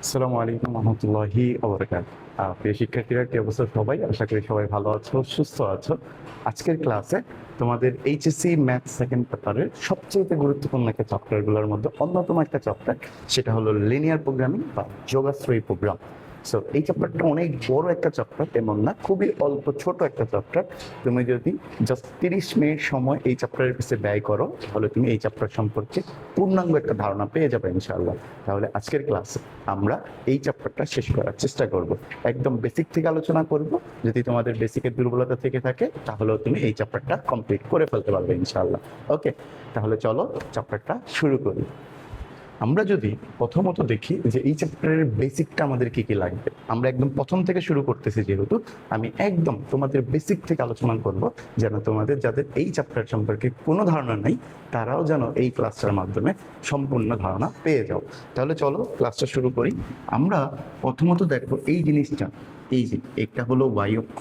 আসসালামু আলাইকুম রহমতুল্লাহি প্রিয় শিক্ষার্থীরা, কি অবস্থা সবাই? আশা করি সবাই ভালো আছো, সুস্থ আছো। আজকের ক্লাসে তোমাদের এইচএসসি ম্যাথ সেকেন্ড পেপারের সবচেয়ে গুরুত্বপূর্ণ একটা চ্যাপ্টারগুলোর মধ্যে অন্যতম একটা চ্যাপ্টার, সেটা হলো লিনিয়ার প্রোগ্রামিং বা যোগাশ্রয়ী প্রোগ্রাম। সো এই চ্যাপ্টারটা অনেক বড় একটা চ্যাপ্টার, এমন না, খুবই অল্প ছোট একটা চ্যাপ্টার। তুমি যদি জাস্ট 30 মিনিট সময় এই চ্যাপ্টারের পিছনে ব্যয় করো, তাহলে তুমি এই চ্যাপ্টার সম্পর্কে পূর্ণাঙ্গ একটা ধারণা পেয়ে যাবে ইনশাআল্লাহ। তাহলে আজকের ক্লাসে আমরা এই চ্যাপ্টারটা শেষ করার চেষ্টা করব, একদম বেসিক থেকে আলোচনা করব। যদি তোমাদের বেসিকের দুর্বলতা থেকে থাকে, তাহলেও তুমি এই চ্যাপ্টারটা কমপ্লিট করে ফেলতে পারবে ইনশাআল্লাহ। ওকে, তাহলে চলো চ্যাপ্টারটা শুরু করি। আমরা যদি প্রথমত দেখি যে এই চ্যাপ্টারের বেসিকটা আমাদের কি কি লাগবে, আমরা একদম প্রথম থেকে শুরু করতেছি, যেহেতু আমি একদম তোমাদের বেসিক থেকে আলোচনা করব, যেন তোমাদের যাদের এই চ্যাপ্টার সম্পর্কে কোনো ধারণা নেই, তারাও যেন এই ক্লাসটার মাধ্যমে সম্পূর্ণ ধারণা পেয়ে যাও। তাহলে চলো ক্লাসটা শুরু করি। আমরা প্রথমত দেখো এই জিনিসটা, এই যে এটা হলো ওয়াই অক্ষ,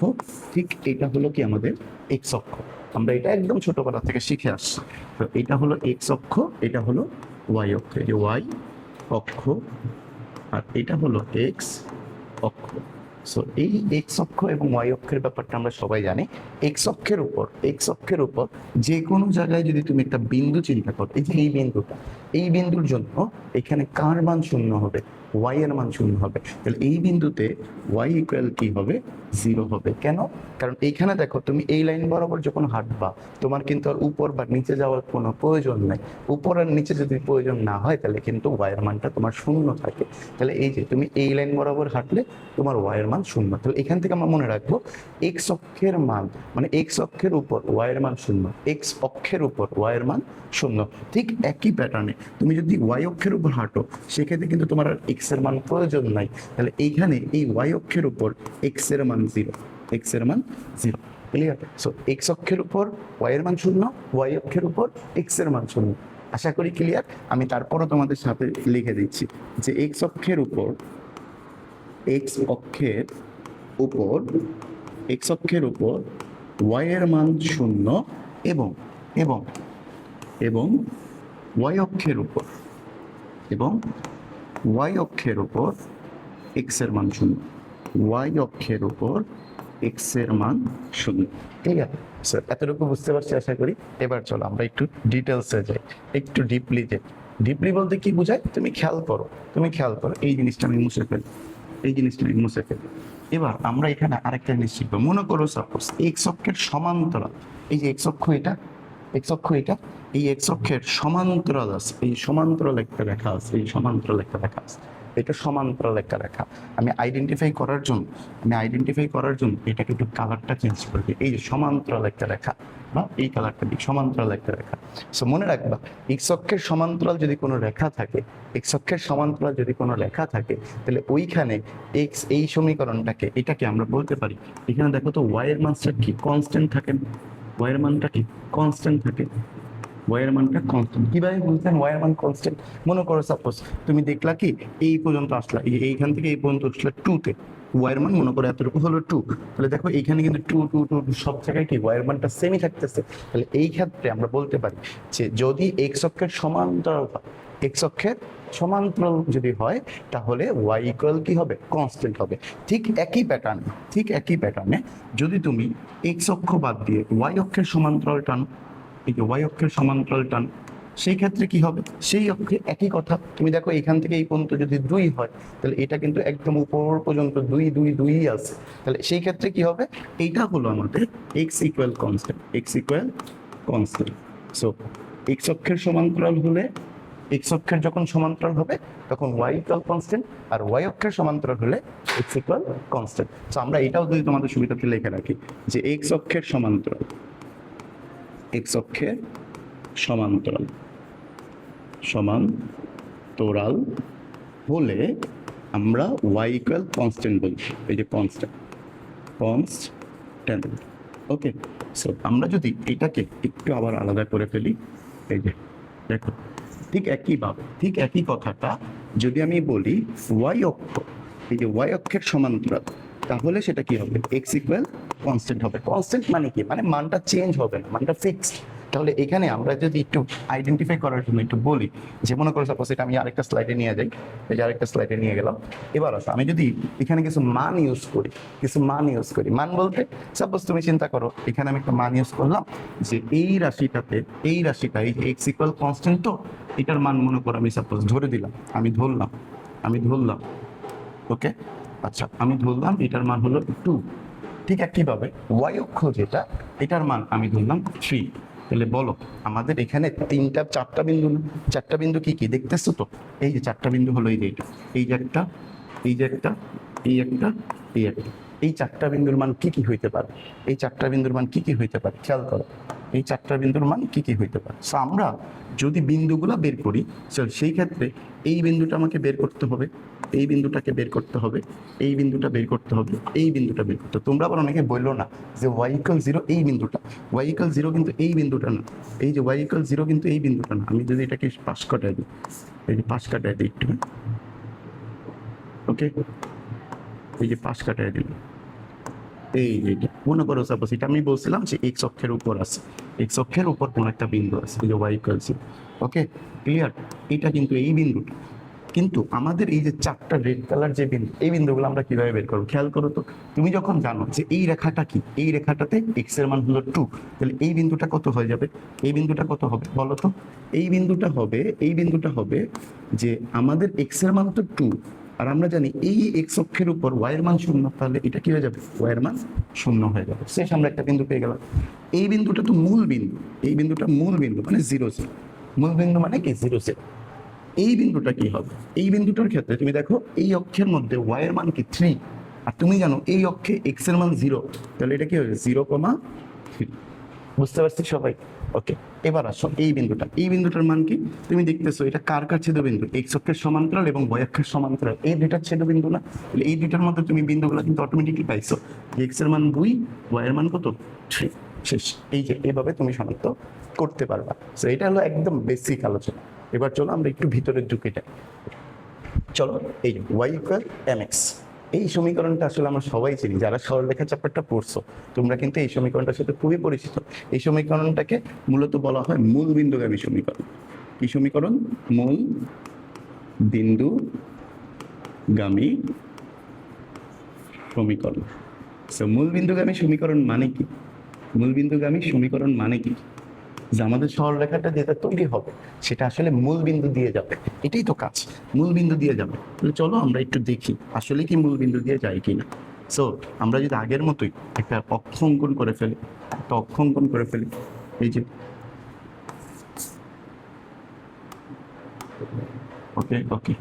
ঠিক এটা হলো কি আমাদের এক্স অক্ষ। আমরা এটা একদম ছোটবেলা থেকে শিখে আসছি। তো এটা হলো এক্স অক্ষ, এটা হলো ওয়াই অক্ষ, এই যে ওয়াই অক্ষ, আর এটা হলো এক্স অক্ষ। সো এই এক্স অক্ষ এবং ওয়াই অক্ষের ব্যাপারটা আমরা সবাই জানি। এক্স অক্ষের উপর যে কোনো জায়গায় যদি তুমি একটা বিন্দু চিন্তা করো, এই যে এই বিন্দুটা, এই বিন্দুর জন্য এখানে কার মান শূন্য হবে? ওয়াই এর মান শূন্য হবে। তাহলে এই বিন্দুতে ওয়াই ইকুয়াল কি হবে? 0 হবে। কেন? কারণ এইখানে দেখো, তুমি এই লাইন বরাবর যখন হাঁটবা, তোমার কিন্তু আর উপর বা নিচে যাওয়ার কোনো প্রয়োজন নেই। উপর আর নিচে যদি প্রয়োজন না হয়, তাহলে কিন্তু ওয়াই এর মানটা তোমার শূন্য থাকে। তাহলে এই যে তুমি এই লাইন বরাবর হাঁটলে তোমার ওয়াই এর মান শূন্য। তাহলে এখান থেকে আমরা মনে রাখবো, এক্স অক্ষের মান মানে এক্স অক্ষের উপর ওয়াই এর মান শূন্য, এক্স অক্ষের উপর ওয়াই এর মান শূন্য। ঠিক একই প্যাটার্নে তুমি যদি ওয়াই অক্ষের উপর হাঁটো, সেক্ষেত্রে কিন্তু তোমার আর এক্স এর মান প্রয়োজন নাই। তাহলে এইখানে এই ওয়াই অক্ষের উপর এক্স এর মান 0, এক্স এর মান 0। ক্লিয়ার? সো এক্স অক্ষের উপর ওয়াই এর মান শূন্য, ওয়াই অক্ষের উপর এক্স এর মান শূন্য। আশা করি ক্লিয়ার। আমি তারপরও তোমাদের সাথে লিখে দিচ্ছি যে এক্স অক্ষের উপর, এক্স অক্ষের উপর, এক্স অক্ষের উপর ওয়াই এর মান শূন্য, এবং এবং এবং ওয়াই অক্ষের উপর, এবং ওয়াই অক্ষের উপর এক্স এর মান শূন্য, ওয়াই অক্ষের উপর এক্স এর মান শূন্য। ঠিক আছে স্যার, এতটুকু বুঝতে পারছি আশা করি। এবার চলো আমরা একটু ডিটেলসে যাই, একটু ডিপলি যাই। ডিপলি বলতে কি বোঝায় তুমি খেয়াল করো, তুমি খেয়াল করো। এই জিনিসটা আমি মুছে ফেলি, এই জিনিসটা আমি মুছে ফেলি। এবার আমরা এখানে আরেকটা জিনিস শিখবো। মনে করো সাপোজ এক্স অক্ষের সমান্তরাল, এই যে এক্স অক্ষ এটা, এক্স অক্ষ এটা, এই এক্স অক্ষের সমান্তরাল আছে, এই সমান্তরাল একটা রেখা আছে, এই সমান্তরাল একটা রেখা আছে, এটা সমান্তরাল একটা রেখা। আমি আইডেন্টিফাই করার জন্য এটাকে একটু কালারটা চেঞ্জ করে দিই। এই যে সমান্তরাল একটা রেখা, বা এই কালারটা দিই, সমান্তরাল একটা রেখা। সো মনে রাখবা, এক্স অক্ষের সমান্তরাল যদি কোনো রেখা থাকে, এক্স অক্ষের সমান্তরাল যদি কোনো রেখা থাকে, তাহলে ওইখানে এক্স, এই সমীকরণটাকে, এটাকে আমরা বলতে পারি, এখানে দেখো তো ওয়াই এর মানটা কি কনস্ট্যান্ট থাকে, ওয়াই এর মানটা কি কনস্ট্যান্ট থাকে, ওয়াই এর মানটা কনস্ট্যান্ট। কিভাবে বুঝলেন ওয়াই এর মান কনস্ট্যান্ট? মনে করো সাপোজ তুমি দেখলা কি এই পর্যন্ত আসলা, এইখান থেকে এই পর্যন্ত আসলে 2 তে, ওয়াই এর মান মনে করো এতটুকু হলো 2। তাহলে দেখো এইখানে কিন্তু 2 2 2 সব জায়গায় কি ওয়াই এর মানটা সেমই থাকতেছে। তাহলে এই ক্ষেত্রে আমরা বলতে পারি যে যদি এক্স অক্ষের সমান্তরাল হয়, এক্স অক্ষের সমান্তরাল যদি হয়, তাহলে ওয়াই ইকুয়াল কি হবে? কনস্ট্যান্ট হবে। ঠিক একই প্যাটার্নে যদি তুমি এক্স অক্ষ বাদ দিয়ে ওয়াই অক্ষের সমান্তরাল টানো, এই যে ওয়াই অক্ষের সমান্তরাল টান, সেই ক্ষেত্রে কি হবে? সেই অক্ষে একই কথা। তুমি দেখো এখান থেকে এই পর্যন্ত যদি 2 হয়, তাহলে এটা কিন্তু একদম উপর পর্যন্ত 2 2 2 আছে। তাহলে সেই ক্ষেত্রে কি হবে? এইটা হলো আমাদের x equal constant, x equal constant. So x অক্ষের সমান্তরাল হলে, এক্স অক্ষের যখন সমান্তরাল হবে, তখন ওয়াই ইকুয়াল কনস্ট্যান্ট, আর ওয়াই অক্ষের সমান্তরাল হলে এক্স ইকুয়াল কনস্ট্যান্ট। সো আমরা এটাও যদি তোমাদের সুবিধাতে লিখে রাখি যে এক্স অক্ষের সমান্তরাল, এক্স অক্ষের সমান্তরাল, সমান্তরাল হলে আমরা ওয়াই ইকুয়াল কনস্ট্যান্ট বলছি, এই যে কনস্ট্যান্ট। ওকে, সো আমরা যদি এটাকে একটু আবার আলাদা করে ফেলি, এই যে দেখো ঠিক একই কথাটা যদি আমি বলি ওয়াই অক্ষ, এই যে ওয়াই অক্ষের সমান্তরাল, তাহলে সেটা কি হবে? এক্স ইকুয়াল কনস্ট্যান্ট হবে। কনস্ট্যান্ট মানে কি? মানে মানটা চেঞ্জ হবে না, মানটা ফিক্সড। তাহলে এখানে আমরা যদি একটু আইডেন্টিফাই করার জন্য একটু বলি, যে মনে করো সাপোজ এটা আমি আরেকটা স্লাইডে নিয়ে যাই, এই যে আরেকটা স্লাইডে নিয়ে গেলাম। এবার আসো আমি যদি এখানে কিছু মান ইউজ করি, মান বলতে সাপোজ তুমি চিন্তা করো এখানে আমি একটা মান ইউজ করলাম যে এই রাশিটা এই এক্স ইকুয়াল কনস্ট্যান্ট, তো এটার মান মনে করো আমি সাপোজ ধরে দিলাম, আমি ধরলাম ওকে, আচ্ছা আমি ধরলাম এটার মান হলো 2। ঠিক একইভাবে ওয়াই অক্ষ যেটা, এটার মান আমি ধরলাম 3। তাহলে বলো আমাদের এখানে চারটা বিন্দু না, চারটা বিন্দু কি কি দেখতেছো তো? এই যে চারটা বিন্দু হলো এই যে এটা, এই যে একটা, এই যে একটা, এই একটা, এই একটা, এই চারটা বিন্দুর মান কি কি হইতে পারে? এই চারটা বিন্দুর মান কি কি হইতে পারে খেয়াল করো, এই চারটা বিন্দুর মান কি কি হইতে পারে। সো আমরা যদি বিন্দুগুলো বের করি, সেই ক্ষেত্রে এই বিন্দুটা আমাকে বের করতে হবে, এই বিন্দুটাকে বের করতে হবে, এই বিন্দুটা বের করতে হবে, এই বিন্দুটা বের করতে হবে। তোমরা আবার অনেকে বললো না যে ওয়াই ইকুয়াল 0 এই বিন্দুটা, ওয়াই ইকুয়াল 0 কিন্তু এই বিন্দুটা না, এই যে ওয়াই ইকুয়াল 0 কিন্তু এই বিন্দুটা না। আমি যদি এটাকে পাশ কাটাই দিই, এই যে পাশ কাটাই দিই একটু, ওকে, এই যে পাশ কাটাই দিলাম, এই যে মনে করো সাপোজ এটা আমি বলছিলাম যে এক্স অক্ষের উপর আছে, এক্স অক্ষের উপর কোন একটা বিন্দু আছে, এই যে ওয়াই ইকুয়াল 0, ওকে ক্লিয়ার। এটা কিন্তু এই বিন্দুটা, কিন্তু আমাদের এই যে চারটা রেড কালার যে বিন্দু, এই বিন্দুগুলো আমরা কিভাবে বের করবো খেয়াল করো তো। তুমি যখন জানো যে এই রেখাটা কি, এই রেখাটাতে এক্স এর মান হলো 2, তাহলে এই বিন্দুটা কত হয়ে যাবে? এই বিন্দুটা কত হবে বলো তো? এই বিন্দুটা হবে যে আমাদের এক্স এর মান তো 2, আর আমরা জানি এই এক্স অক্ষের উপর ওয়াই এর মান 0, তাহলে এটা কি হয়ে যাবে? ওয়াই এর মান 0 হয়ে যাবে। শেষ, আমরা একটা বিন্দু পেয়ে গেলাম। এই বিন্দুটা তো মূল বিন্দু, এই বিন্দুটা মূল বিন্দু মানে 0 0, মূল বিন্দু মানে কি 0 0। এই বিন্দুটা কি হবে? এই বিন্দুটার ক্ষেত্রে তুমি দেখো এই অক্ষের মধ্যে ওয়াই এর মান কি 3, আর তুমি জানো এই অক্ষে এক্স এর মান 0, তাহলে এটা কি হবে 0,3। বুঝতে পারছি সবাই? ওকে, এবার আসো এই বিন্দুটার মান কি? তুমি দেখতেছো এটা কার ছেদবিন্দু? এক্স অক্ষের সমান্তরাল এবং ওয়াই অক্ষের সমান্তরাল, এই দুইটার ছেদবিন্দু না? তাহলে এই দুইটার মধ্যে তুমি বিন্দুগুলো কিন্তু অটোমেটিকলি পাইছো, এক্স এর মান 2, ওয়াই এর মান কত 3। শেষ। এই যে এভাবে তুমি শনাক্ত করতে পারবা। সো এটা হলো একদম বেসিক আলোচনা। এবার চলো আমরা একটু ভিতরের ঢুকে যাই। চলো, এই ওয়াই ইকুয়াল mx, এই সমীকরণটা আসলে আমরা সবাই চিনি, যারা সরলরেখা চ্যাপ্টারটা পড়ছো তোমরা কিন্তু এই সমীকরণটার সাথে খুবই পরিচিত। এই সমীকরণটাকে মূলত বলা হয় মূল বিন্দুগামী সমীকরণ। কি সমীকরণ? মূল বিন্দুগামী সমীকরণ। সো মূল বিন্দুগামী সমীকরণ মানে কি? মূল বিন্দুগামী সমীকরণ মানে কি? যে আমাদের সরলরেখাটা যেটা তৈরি হবে সেটা আসলে মূল বিন্দু দিয়ে যাবে, এটাই তো কাজ, মূল বিন্দু দিয়ে যাবে। তাহলে চলো আমরা একটু দেখি আসলে কি মূল বিন্দু দিয়ে যায় কিনা। সো আমরা যদি আগের মতোই একটা অক্ষ অঙ্কন করে ফেলি, এই যে ওকে ওকে,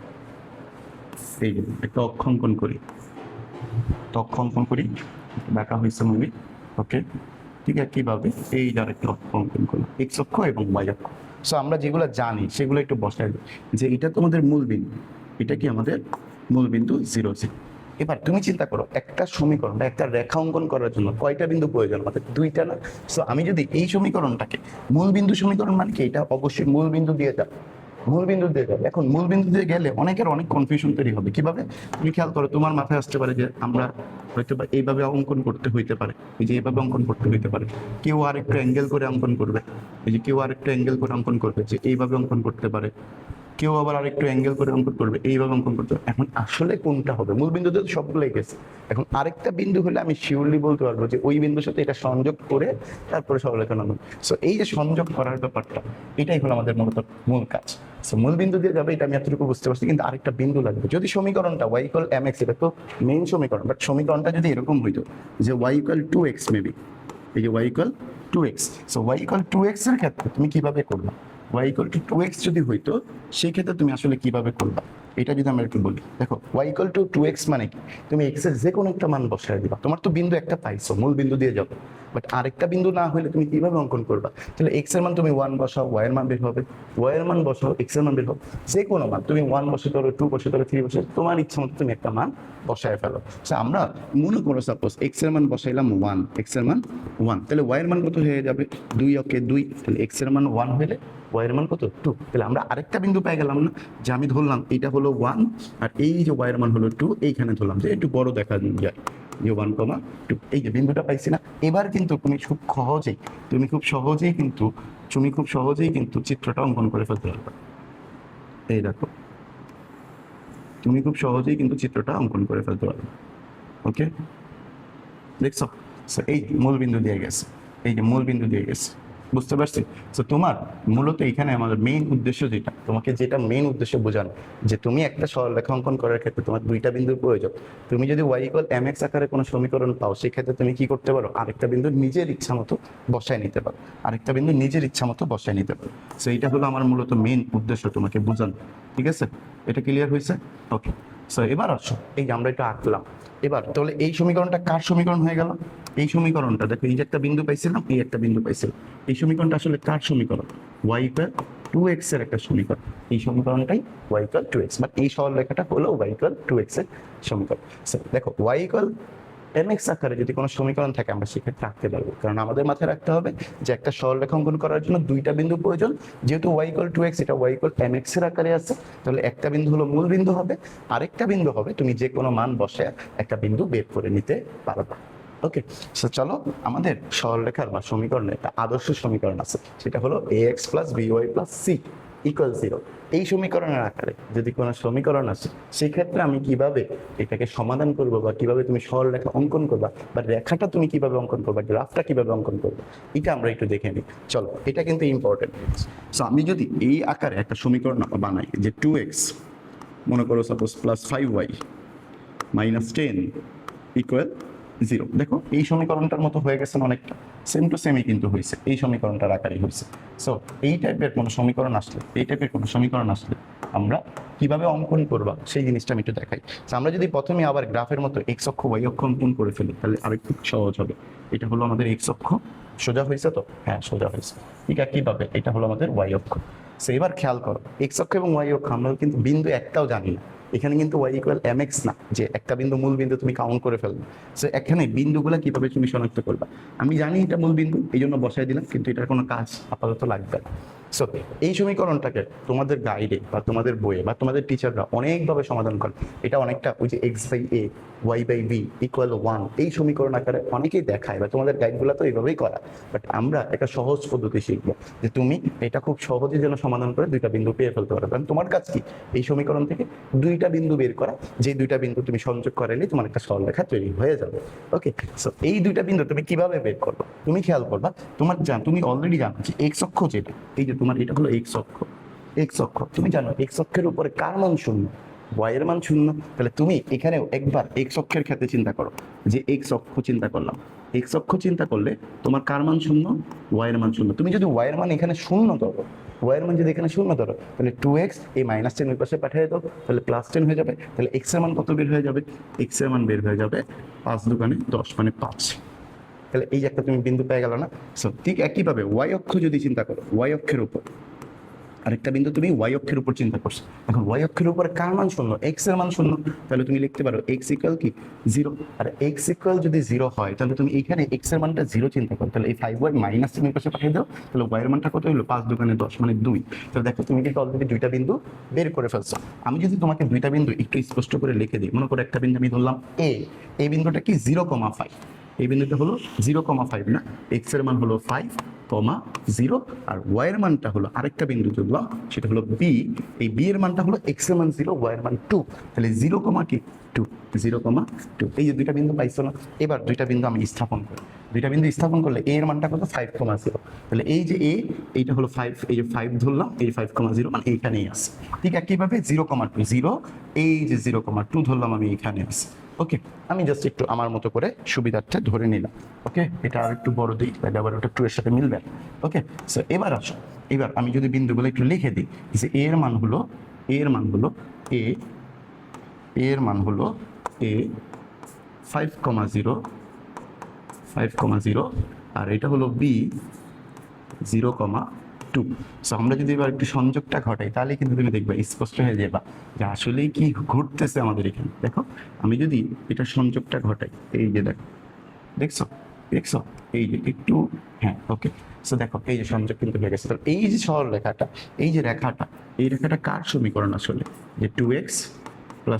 এই যে একটা অক্ষ অঙ্কন করি, দেখা হয়েছে মুভি, ওকে ঠিক আছে। কিভাবে? এই যার একটা অক্ষ অঙ্কন করলাম, এক্স অক্ষ এবং ওয়াই অক্ষ। সো আমরা যেগুলো জানি সেগুলো একটু বসাই দিই, যে এটা তো আমাদের মূল বিন্দু, এটা কি আমাদের মূল বিন্দু 0 0। এবার তুমি চিন্তা করো একটা সমীকরণ বা একটা রেখা অঙ্কন করার জন্য কয়টা বিন্দু প্রয়োজন? আমাদের 2টা না? সো আমি যদি এই সমীকরণটাকে মূল বিন্দু সমীকরণ মানে কি, এটা অবশ্যই মূল বিন্দু দিয়ে যাবে, এখন মূল বিন্দু দিয়ে গেলে অনেকের অনেক কনফিউশন তৈরি হবে। কিভাবে? তুমি খেয়াল করো, তোমার মাথায় আসতে পারে যে আমরা হয়তো বা এইভাবে অঙ্কন করতে হইতে পারে, এই যে এইভাবে অঙ্কন করতে হইতে পারে, কেউ আর একটু অ্যাঙ্গেল করে অঙ্কন করবে, এই যে কেউ আর একটু অ্যাঙ্গেল করে অঙ্কন করবে, যে এইভাবে অঙ্কন করতে পারে, কেউ আবার আরেকটু অ্যাঙ্গেল করে অঙ্কন করবে, এইভাবে অঙ্কন করতে হবে। এখন আসলে কোনটা হবে? মূল বিন্দুতে তো সবগুলোই গেছে, এখন আরেকটা বিন্দু হলে আমি শিওরলি বলতে পারবো যে ওই বিন্দুর সাথে এটা সংযোগ করে তারপরে সরলরেখা অঙ্কন। সো এই যে সংযোগ করার ব্যাপারটা, এটাই হলো আমাদের মূলত মূল কাজ। সো মূল বিন্দু দিয়ে যাবে, এটা আমি এতটুকু বুঝতে পারছি, কিন্তু আরেকটা বিন্দু লাগবে। যদি সমীকরণটা ওয়াই ইকুয়াল mx, এটা তো মেইন সমীকরণ, বাট সমীকরণটা যদি এরকম হইতো যে ওয়াই ইকুয়াল 2x, মেবি এই যে y equal 2x। So y equal 2x এর ক্ষেত্রে তুমি কিভাবে করবে? y equal to 2x যদি হইতো সেই ক্ষেত্রে তুমি আসলে কিভাবে করবা, এটা যদি আমরা একটু বলি। দেখো y equal to 2x মানে কি, তুমি x এর যে কোনো একটা মান বসায় দিবা, তোমার তো বিন্দু একটা পাইছো, মূল বিন্দু দিয়ে যাবে, বাট আরেকটা বিন্দু না হলে তুমি কিভাবে অঙ্কন করবা? তাহলে x এর মান তুমি 1 বসাও, y এর মান বের হবে, y এর মান বসাও, x এর মান বের হবে, যে কোনো মান তুমি 1 বসাতে পারো, 2 বসাতে পারো, 3 বসাতে, তোমার ইচ্ছা মতো তুমি একটা মান বসায় ফেলো। আমরা মনে করো সাপোজ x এর মান বসাইলাম 1, x এর মান 1, তাহলে y এর মান কত হয়ে যাবে? 2, ওকে 2, তাহলে x এর মান 1 হলে y এর মান কত? 2। তাহলে আমরা আরেকটা বিন্দু পেয়ে গেলাম না, যে আমি ধরলাম এটা হলো 1 আর এই যে y এর মান হলো 2, এইখানে ধরলাম যে একটু বড় দেখা যায়, যে 1,2, এই যে বিন্দুটা পাইছি না। এবার কিন্তু তুমি খুব সহজেই কিন্তু তুমি খুব সহজেই কিন্তু চিত্রটা অঙ্কন করে ফেলতে পারবে। এই দেখো, তুমি খুব সহজেই কিন্তু চিত্রটা অঙ্কন করে ফেলতে পারবে। ওকে, দেখছো? এই মূল বিন্দু দিয়ে গেছে, এই যে মূল বিন্দু দিয়ে গেছে, বুঝতে পারছি? তো তোমার মূলত এখানে আমাদের মেইন উদ্দেশ্য যেটা, তোমাকে যেটা মেইন উদ্দেশ্য বোঝানো, যে তুমি একটা সরলরেখা অঙ্কন করার ক্ষেত্রে তোমার দুইটা বিন্দুর প্রয়োজন। তুমি যদি y = mx আকারে কোনো সমীকরণ পাও, সেক্ষেত্রে তুমি কি করতে পারো, আরেকটা বিন্দু নিজের ইচ্ছা মতো বসায় নিতে পারো, আরেকটা বিন্দু নিজের ইচ্ছা মতো বসায় নিতে পারো। সো এইটা হলো আমার মূলত মেইন উদ্দেশ্য তোমাকে বোঝানো। ঠিক আছে, এটা ক্লিয়ার হয়েছে? ওকে, সো এবার আসো, এই যে আমরা এটা আঁকলাম, এবার তাহলে এই সমীকরণটা কার সমীকরণ হয়ে গেল? এই সমীকরণটা দেখো, এই যে একটা বিন্দু পাইছিলাম, এই একটা বিন্দু পাইছিলাম, এই সমীকরণটা আসলে কার সমীকরণ? y = 2x এর একটা সমীকরণ। এই সমীকরণটাই y = 2x, বাট এই সরলরেখাটা হলো y = 2x এর সমীকরণ। দেখো, y = mx আকারে যদি কোনো সমীকরণ থাকে, আমরা সেক্ষেত্রে রাখতে পারবো, কারণ আমাদের মাথায় রাখতে হবে যে একটা সরলরেখা অঙ্কন করার জন্য দুইটা বিন্দু প্রয়োজন। যেহেতু y = 2x, এটা y = mx এর আকারে আছে, তাহলে একটা বিন্দু হলো মূল বিন্দু হবে, আরেকটা বিন্দু হবে তুমি যে কোনো মান বসে একটা বিন্দু বের করে নিতে পারবে। ওকে, সো চলো, আমাদের সরলরেখার বা সমীকরণে একটা আদর্শ সমীকরণ আছে, সেটা হলো ax + by + c = 0। এই সমীকরণের আকারে যদি কোনো সমীকরণ আসে, সেক্ষেত্রে আমি কিভাবে এটাকে সমাধান করবো, বা কিভাবে তুমি সরলরেখা অঙ্কন করবা, বা রেখাটা তুমি কিভাবে অঙ্কন করবা, গ্রাফটা কিভাবে অঙ্কন করবে, এটা আমরা একটু দেখে নিই। চলো, এটা কিন্তু ইম্পর্টেন্ট। সো আমি যদি এই আকারে একটা সমীকরণ বানাই, যে 2x মনে করো সাপোজ +5y - 10 = 0। দেখো, এই সমীকরণটার মতো হয়ে গেছে, অনেকটা সেম টু সেমই কিন্তু হয়েছে, এই সমীকরণটার আকারই হয়েছে। সো এই টাইপের কোনো সমীকরণ আসলে, এই টাইপের কোনো সমীকরণ আসলে আমরা কিভাবে অঙ্কন করবা, সেই জিনিসটা আমি একটু দেখাই। আমরা যদি প্রথমে আবার গ্রাফের মতো x অক্ষ y অক্ষ অঙ্কন করে ফেলি, তাহলে আরেকটু সহজ হবে। এটা হলো আমাদের x অক্ষ, সোজা হয়েছে তো? হ্যাঁ, সোজা হয়েছে। ঠিক আছে, কিভাবে? এটা হলো আমাদের y অক্ষ। সো এবার খেয়াল করো, x অক্ষ এবং y অক্ষ আমরা কিন্তু বিন্দু একটাও জানি না। এখানে কিন্তু y = mx না, যে একটা বিন্দু মূল বিন্দু তুমি কাউন্ট করে ফেলবে। সো এখানে বিন্দুগুলো কিভাবে তুমি শনাক্ত করবা? আমি জানি এটা মূল বিন্দু, এই জন্য বসাই দিলাম, কিন্তু এটার কোনো কাজ আপাতত লাগবে না। সো এই সমীকরণটাকে তোমাদের গাইডে বা তোমাদের বইয়ে বা তোমাদের টিচাররা অনেকভাবে সমাধান করে। এটা অনেকটা ওই যে x/a y/b = 1 এই সমীকরণ আকারে অনেকেই দেখায়, বা তোমাদের গাইডগুলো তো এইভাবেই করা। বাট আমরা একটা সহজ পদ্ধতি শিখবো, যে তুমি এটা খুব সহজে যেন সমাধান করে দুইটা বিন্দু পেয়ে ফেলতে পারো। কারণ তোমার কাজ কি? এই সমীকরণ থেকে দুইটা বিন্দু বের করা, যে দুইটা বিন্দু তুমি সংযোগ করাইলে তোমার একটা সরলরেখা তৈরি হয়ে যাবে। ওকে, সো এই দুইটা বিন্দু তুমি কিভাবে বের করবে? তুমি খেয়াল করবা, তুমি অলরেডি জানো যে x অক্ষ যেটা, এই যে তোমার এটা হলো x অক্ষ। x অক্ষ তুমি জানো, x অক্ষের উপরে কার মান 0? y এর মান 0। তাহলে তুমি এখানেও একবার x অক্ষের ক্ষেত্রে চিন্তা করো, যে x অক্ষ চিন্তা করলাম, x অক্ষ চিন্তা করলে তোমার কার মান 0? y এর মান 0। তুমি যদি y এর মান এখানে 0 ধরো, y এর মান যদি এখানে 0 ধরো, তাহলে 2x এই -10 এর পাশে পাঠিয়ে দাও, তাহলে +10 হয়ে যাবে। তাহলে x এর মান কত বের হয়ে যাবে? x এর মান বের হয়ে যাবে 5 দুগুণে 10 মানে 5। তাহলে এই যে একটা তুমি বিন্দু পেয়ে গেল না? সো ঠিক একইভাবে y অক্ষ যদি চিন্তা করো, y অক্ষের উপর আরেকটা বিন্দু তুমি y অক্ষের উপর চিন্তা করছো। এখন y অক্ষের উপর কার মান 0? x এর মান 0। তাহলে তুমি লিখতে পারো x = কি 0। আর x = যদি 0 হয়, তাহলে তুমি এখানে x এর মানটা 0 চিন্তা করো। তাহলে এই 5y -10 এর পাশে পাঠিয়ে দাও, তাহলে y এর মানটা কত হলো? 5 দুগুণে 10 মানে 2। তাহলে দেখো, তুমি কিন্তু অলরেডি দুইটা বিন্দু বের করে ফেলছো। আমি যদি তোমাকে দুইটা বিন্দু একটু স্পষ্ট করে লিখে দিই, মনে করো একটা বিন্দু আমি ধরলাম a, এই বিন্দুটা কি 0,5, এই বিন্দুটা হলো 0,5 না, x এর মান হলো 5,0, আর y এর মানটা হলো আরেকটা বিন্দু ধরলাম, সেটা হলো b, এই b এর মানটা হলো x এর মান 0, y এর মান 2। তাহলে 0,2 এই যে দুইটা বিন্দু পাইছো না? এবার দুইটা বিন্দু আমি স্থাপন করি, দুইটা বিন্দু স্থাপন করলে a এর মানটা কত? 5,0। তাহলে এই যে a, এইটা হলো 5, এই যে 5 ধরলাম, এই 5,0 মানে এইখানেই আছে। ঠিক একইভাবে 0,2 এই যে 0,2 ধরলাম আমি, এইখানে আছে। ওকে, আমি জাস্ট একটু আমার মতো করে সুবিধার্থে ধরে নিলাম। ওকে, এটা আর একটু বড় দিই, তাহলে আবার ওটা 2 এর সাথে মিলবে। ওকে, সো এবার আসো, এবার আমি যদি বিন্দুগুলো একটু লিখে দিই, যে a এর মান হলো a, a 5,0, আর এটা হলো b 0,2। সো আমরা যদি এবার একটু সংযোগটা ঘটাই, তাহলে কিন্তু তুমি দেখবে স্পষ্ট হয়ে যাবে যে আসলেই কি ঘটতেছে আমাদের এখানে। দেখো, আমি যদি এটা সংযোগটা ঘটাই, এই যে দেখছো, এই যে একটু, হ্যাঁ ওকে। সো দেখো, এই যে সংযোগ কিন্তু হয়ে গেছে। তাহলে এই যে সরলরেখাটা, এই রেখাটা কার সমীকরণ আসলে? যে 2x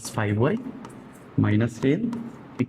+ 5y - 10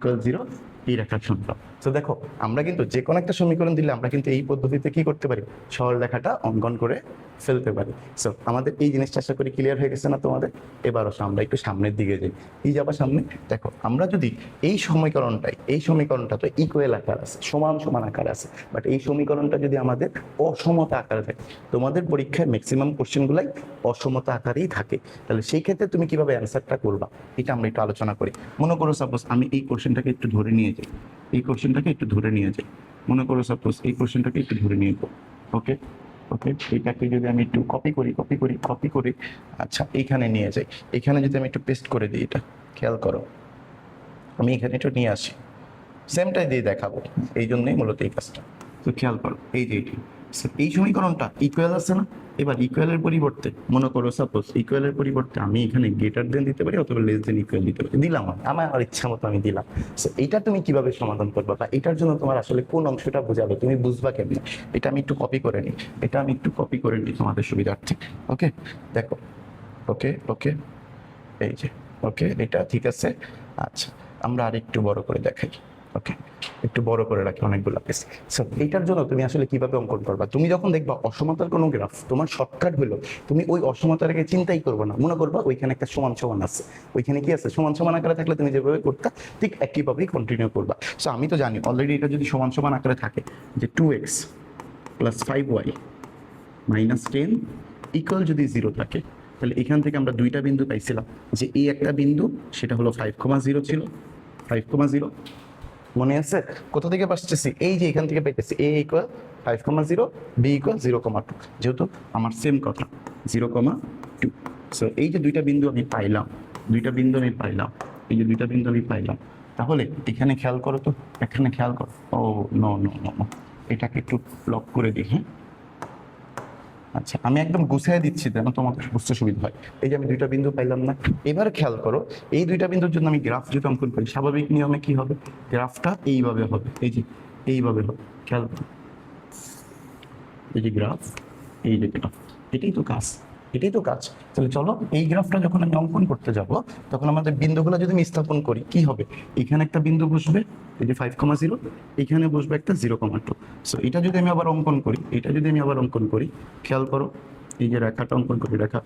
= 0, এই রেখার শূন্য। তো দেখো আমরা কিন্তু যে কোনো একটা সমীকরণ দিলে আমরা কিন্তু এই পদ্ধতিতে কি করতে পারি, সরল রেখাটা অঙ্কন করে ফেলতে পারি। সো আমাদের এই জিনিসটা আশা করি ক্লিয়ার হয়ে গেছে না তোমাদের? এবার আসো আমরা একটু সামনের দিকে যাই। এই যাবার সামনে দেখো, আমরা যদি এই সমীকরণটা তো ইকুয়াল আকার আছে, সমান সমান আকার আছে, বাট এই সমীকরণটা যদি আমাদের অসমতা আকারে থাকে, তোমাদের পরীক্ষায় ম্যাক্সিমাম কোশ্চেনগুলাই অসমতা আকারেই থাকে, তাহলে সেই ক্ষেত্রে তুমি কিভাবে অ্যান্সারটা করবা এটা আমরা একটু আলোচনা করি। মনে করো সাপোজ আমি এই কোশ্চেনটাকে একটু ধরে নিয়ে যাই, মনে করো সাপোজ এই কোশ্চেনটাকে একটু ধরে নিয়ে যাবো। ওকে ওকে, এটাকে যদি আমি একটু কপি করি, আচ্ছা এইখানে নিয়ে যাই, এখানে যদি আমি একটু পেস্ট করে দিই, এটা খেয়াল করো, আমি এখানে একটু নিয়ে আসি, সেমটাই দিয়ে দেখাবো, এই জন্যই মূলত এই কাজটা। তো খেয়াল করো, এই যে এই সমীকরণটা ইকুয়াল আছে না? এবার ইকুয়ালের পরিবর্তে মনে করো সাপোজ ইকুয়ালের পরিবর্তে আমি এখানে গ্রেটার দেন দিতে পারি অথবা লেস দেন ইকুয়াল দিতে পারি, দিলাম আমার ইচ্ছা মতো আমি দিলাম। এটা তুমি কিভাবে সমাধান করবা বা এটার জন্য তোমার আসলে কোন অংশটা বোঝাবে, তুমি বুঝবা কেমনি, এটা আমি একটু কপি করে নিই তোমাদের সুবিধার্থে। ওকে দেখো, ওকে এই যে ওকে, এটা ঠিক আছে। আচ্ছা আমরা আরেকটু বড় করে দেখাই, ওকে একটু বড় করে রাখি অনেকগুলো পেজ। সো এইটার জন্য তুমি আসলে কিভাবে অঙ্কন করবা, তুমি যখন দেখবা অসমতার কোনো গ্রাফ, তোমার শর্টকাট হলো তুমি ওই অসমতাটাকে চিন্তাই করবো না, মনে করবা ওইখানে একটা সমান সমান আছে, ওইখানে কি আছে সমান সমান আকারে থাকলে তুমি যেভাবে করতা ঠিক একইভাবেই কন্টিনিউ করবা। সো আমি তো জানি অলরেডি এটা যদি সমান সমান আকারে থাকে যে 2x + 5y - 10 ইকুয়াল যদি 0 থাকে, তাহলে এখান থেকে আমরা দুইটা বিন্দু পাইছিলাম, যে এই একটা বিন্দু সেটা হলো 5,0 ছিল, 5,0 মনে আছে? কোথা থেকে পাচ্ছি, এই যে এখান থেকে পাইতেছি a = 5,0, b = 0,2, যেহেতু আমার সেম কথা 0,2। সো এই যে দুইটা বিন্দু আমি পাইলাম, এই যে দুইটা বিন্দু আমি পাইলাম, তাহলে এখানে খেয়াল করো তো, এখানে খেয়াল করো, ও নো, এটাকে একটু লক করে দিই। হ্যাঁ আচ্ছা আমি একদম গুছিয়ে দিচ্ছি যেন তোমাকে বুঝতে সুবিধা হয়। এই যে আমি দুইটা বিন্দু পাইলাম না, এবার খেয়াল করো এই দুইটা বিন্দুর জন্য আমি গ্রাফ যদি অঙ্কন করি, স্বাভাবিক নিয়মে কি হবে, গ্রাফটা এইভাবে হবে, এই যে এইভাবে হবে, খেয়াল করো এই যে গ্রাফ, এই যে গ্রাফ, এটাই তো কাজ। তাহলে চলো এই গ্রাফটা যখন আমি অঙ্কন করতে যাব, তখন আমাদের বিন্দুগুলো যদি আমি স্থাপন করি কি হবে, এখানে একটা বিন্দু বসবে এই যে 5,0, এখানে বসবে একটা 0,2। সো এটা যদি আমি আবার অঙ্কন করি, খেয়াল করো এই যে রেখাটা অঙ্কন করি, রেখা,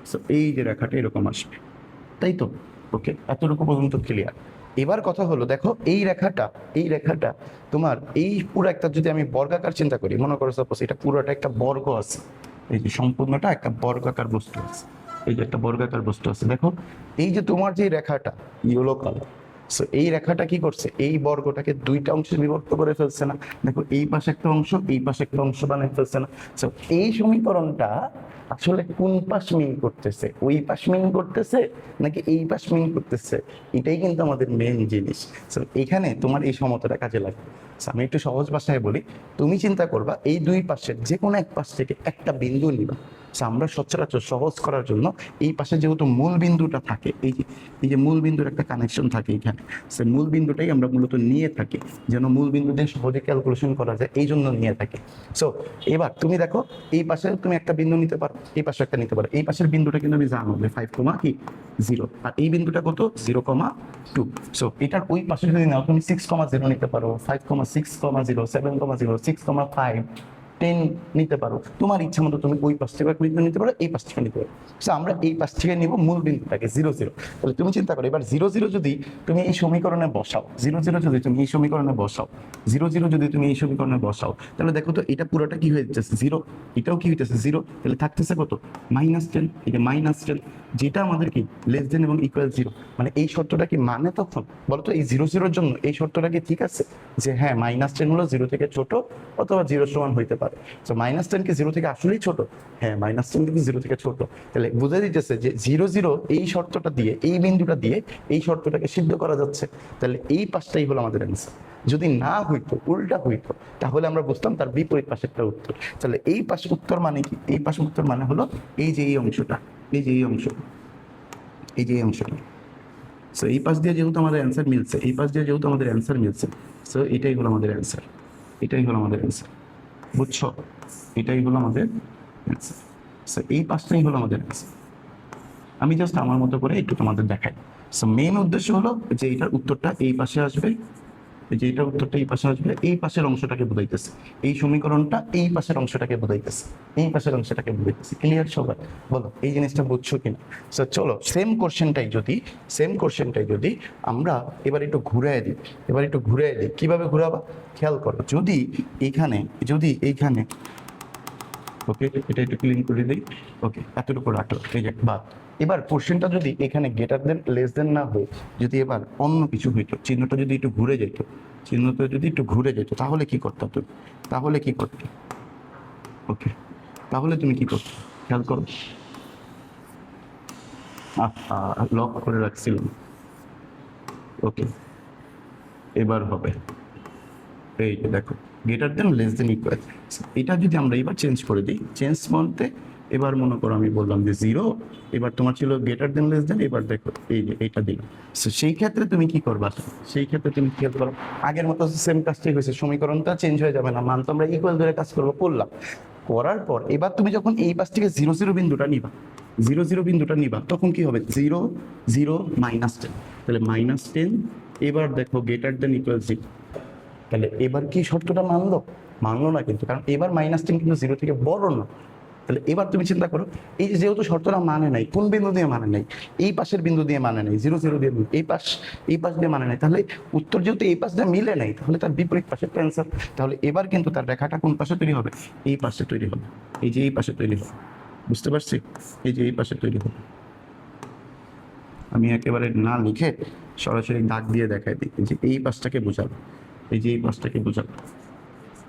সো এই যে রেখাটা এরকম আসবে, তাই তো? ওকে এতটুকু পর্যন্ত ক্লিয়ার। এবার কথা হলো দেখো এই রেখাটা তোমার এই পুরো একটা যদি আমি বর্গাকার চিন্তা করি, মনে করো সাপোজ এটা পুরোটা একটা বর্গ আছে, এই যে সম্পূর্ণটা একটা বর্গাকার বস্তু আছে, এই যে একটা বর্গাকার বস্তু আছে, দেখো এই যে তোমার যে রেখাটা ইয়েলো কালার, সো এই রেখাটা কি করছে, এই বর্গটাকে দুইটা অংশে বিভক্ত করে ফেলছে না? দেখো এই পাশে একটা অংশ, এই পাশে একটা অংশ বানিয়ে ফেলছে না? সো এই সমীকরণটা আসলে কোন পাশ মিন করতেছে, ওই পাশ মিন করতেছে নাকি এই পাশ মিন করতেছে, এটাই কিন্তু আমাদের মেন জিনিস। সো এখানে তোমার এই সমতাটা কাজে লাগবে। আমি একটু সহজ ভাষায় বলি, তুমি চিন্তা করবা এই দুই পাশের যে কোনো এক পাশ থেকে একটা বিন্দু নিবা। আমরা সচরাচর সহজ করার জন্য এই পাশে যেহেতু মূল বিন্দুটা থাকে, এই যে মূল বিন্দুর একটা কানেকশন থাকে এখানে, সে মূল বিন্দুটাই আমরা মূলত নিয়ে থাকি, যেন মূল বিন্দু দিয়ে সহজে ক্যালকুলেশন করা যায়, এই জন্য নিয়ে থাকি। সো এবার তুমি দেখো এই পাশে তুমি একটা বিন্দু নিতে পারো, এই পাশে একটা নিতে পারো, এই পাশের বিন্দুটা কিন্তু আমি জানো যে 5,0, আর এই বিন্দুটা কত 0,2। সো এটার ওই পাশে যদি নাও তুমি 6,0 নিতে পারো, 5,6,0, 7,0, 6,5, 10 নিতে পারো, তোমার ইচ্ছা মতো তুমি ওই পাশ থেকে বিন্দু নিতে পারো, এই পাশ থেকে নিতে পারো। সো আমরা এই পাশ থেকে নিব মূল বিন্দুটাকে 0,0। তাহলে তুমি চিন্তা করো এবার 0,0 যদি তুমি এই সমীকরণে বসাও, 0,0 যদি তুমি এই সমীকরণে বসাও, তাহলে দেখো তো এটা পুরোটা কি হয়ে যাচ্ছে 0, এটাও কি হইতেছে 0, তাহলে থাকতেছে কত -10, এই যে -10, যেটা আমাদের কি লেস দেন এবং ইকুয়াল 0, মানে এই শর্তটা কি মানে তখন বলতো এই 0,0 জন্য এই শর্তটা কি ঠিক আছে যে হ্যাঁ -10 হলো 0 থেকে ছোট অথবা 0 সমান হইতে পারে। সো -10 কি 0 থেকে আসলেই ছোট? হ্যাঁ -10 কিন্তু 0 থেকে ছোট। তাহলে বুঝে দিতেছে যে 0,0 এই শর্তটা দিয়ে, এই বিন্দুটা দিয়ে এই শর্তটাকে সিদ্ধ করা যাচ্ছে, তাহলে এই পাশটাই হলো আমাদের অ্যান্সার। যদি না হইতো, উল্টা হইতো, তাহলে আমরা বুঝতাম তার বিপরীত পাশে একটা উত্তর। তাহলে এই পাশে উত্তর মানে কি, এই পাশে উত্তর মানে হলো এই যে এই অংশটা, এই যে এই অংশটা। সো এই পাশ দিয়ে যেহেতু আমাদের অ্যান্সার মিলছে, সো এটাই হলো আমাদের অ্যান্সার, বুঝছো? এটাই হলো আমাদের অ্যান্সার। সো এই পাশটাই হলো আমাদের অ্যান্সার। আমি জাস্ট আমার মতো করে একটু তোমাদের দেখাই। সো মেইন উদ্দেশ্য হলো যে এটার উত্তরটা এই পাশে আসবে, এই যে এটা উত্তরটা এই পাশে আসবে, এই পাশের অংশটাকে বোঝাইতেছে, এই সমীকরণটা এই পাশের অংশটাকে বোঝাইতেছে, এই পাশের অংশটাকে বোঝাইতেছে। ক্লিয়ার সবাই? বলো এই জিনিসটা বুঝছো কিনা? সো চলো সেম কোশ্চেনটাই যদি আমরা এবার একটু ঘুরাই দিই, কিভাবে ঘুরাবা খেয়াল করো। যদি এইখানে ওকে, এটা একটু ক্লিন করে দিই। ওকে, এতটুকু রাখলো, এই যে বাদ। এবার কোশ্চেনটা যদি এখানে গ্রেটার দেন লেস দেন না হয়ে যদি এবার অন্য কিছু হইতো, চিহ্নটা যদি একটু ঘুরে যেত, তাহলে কি করতে তুমি? ওকে, তাহলে তুমি কি করতে? খেয়াল করো, লক করে রাখছিলাম। ওকে, এবার হবে এই যে দেখো, greater than less than equal. এটা যদি আমরা এবার চেঞ্জ করে দিই, চেঞ্জ বলতে এবার মনে করো আমি বললাম যে 0, এবার তোমার ছিল গ্রেটার দেন লেস দেন, এবার দেখো এই যে এইটা দিলাম। সো সেই ক্ষেত্রে তুমি কি করবা? তুমি খেয়াল করো, আগের মতো সেম কাজটাই হয়েছে, সমীকরণটা চেঞ্জ হয়ে যাবে না, মান তো আমরা ইকুয়াল ধরে কাজ করলাম। করার পর এবার তুমি যখন এই পাশ থেকে 0 বিন্দুটা নিবা, তখন কি হবে? 0 0 -10, তাহলে -10। এবার দেখো গ্রেটার দেন ইকুয়াল 0, তাহলে এবার কি শর্তটা মানলো না কিন্তু, কারণ এবার -10 কিন্তু 0 থেকে বড় না। তাহলে এবার তুমি চিন্তা করো, এই যে যেহেতু শর্তটা মানে নাই, কোন বিন্দু দিয়ে মানে নাই? এই পাশের বিন্দু দিয়ে মানে নাই, 0 0 দিয়ে, এই পাশ দিয়ে মানে নাই, তাহলে উত্তর যেহেতু এই পাশ দিয়ে মিলে নাই, তাহলে তার বিপরীত পাশে ক্যান্সার। তাহলে এবার কিন্তু তার রেখাটা কোন পাশে তৈরি হবে? এই পাশে তৈরি হবে, এই যে এই পাশে তৈরি হবে। বুঝতে পারছি? এই যে এই পাশে তৈরি হবে। আমি একেবারে না লিখে সরাসরি দাগ দিয়ে দেখাই দিই, যে এই পাশটাকে বোঝাবো, এই যে এই পাশটাকে বোঝাবো।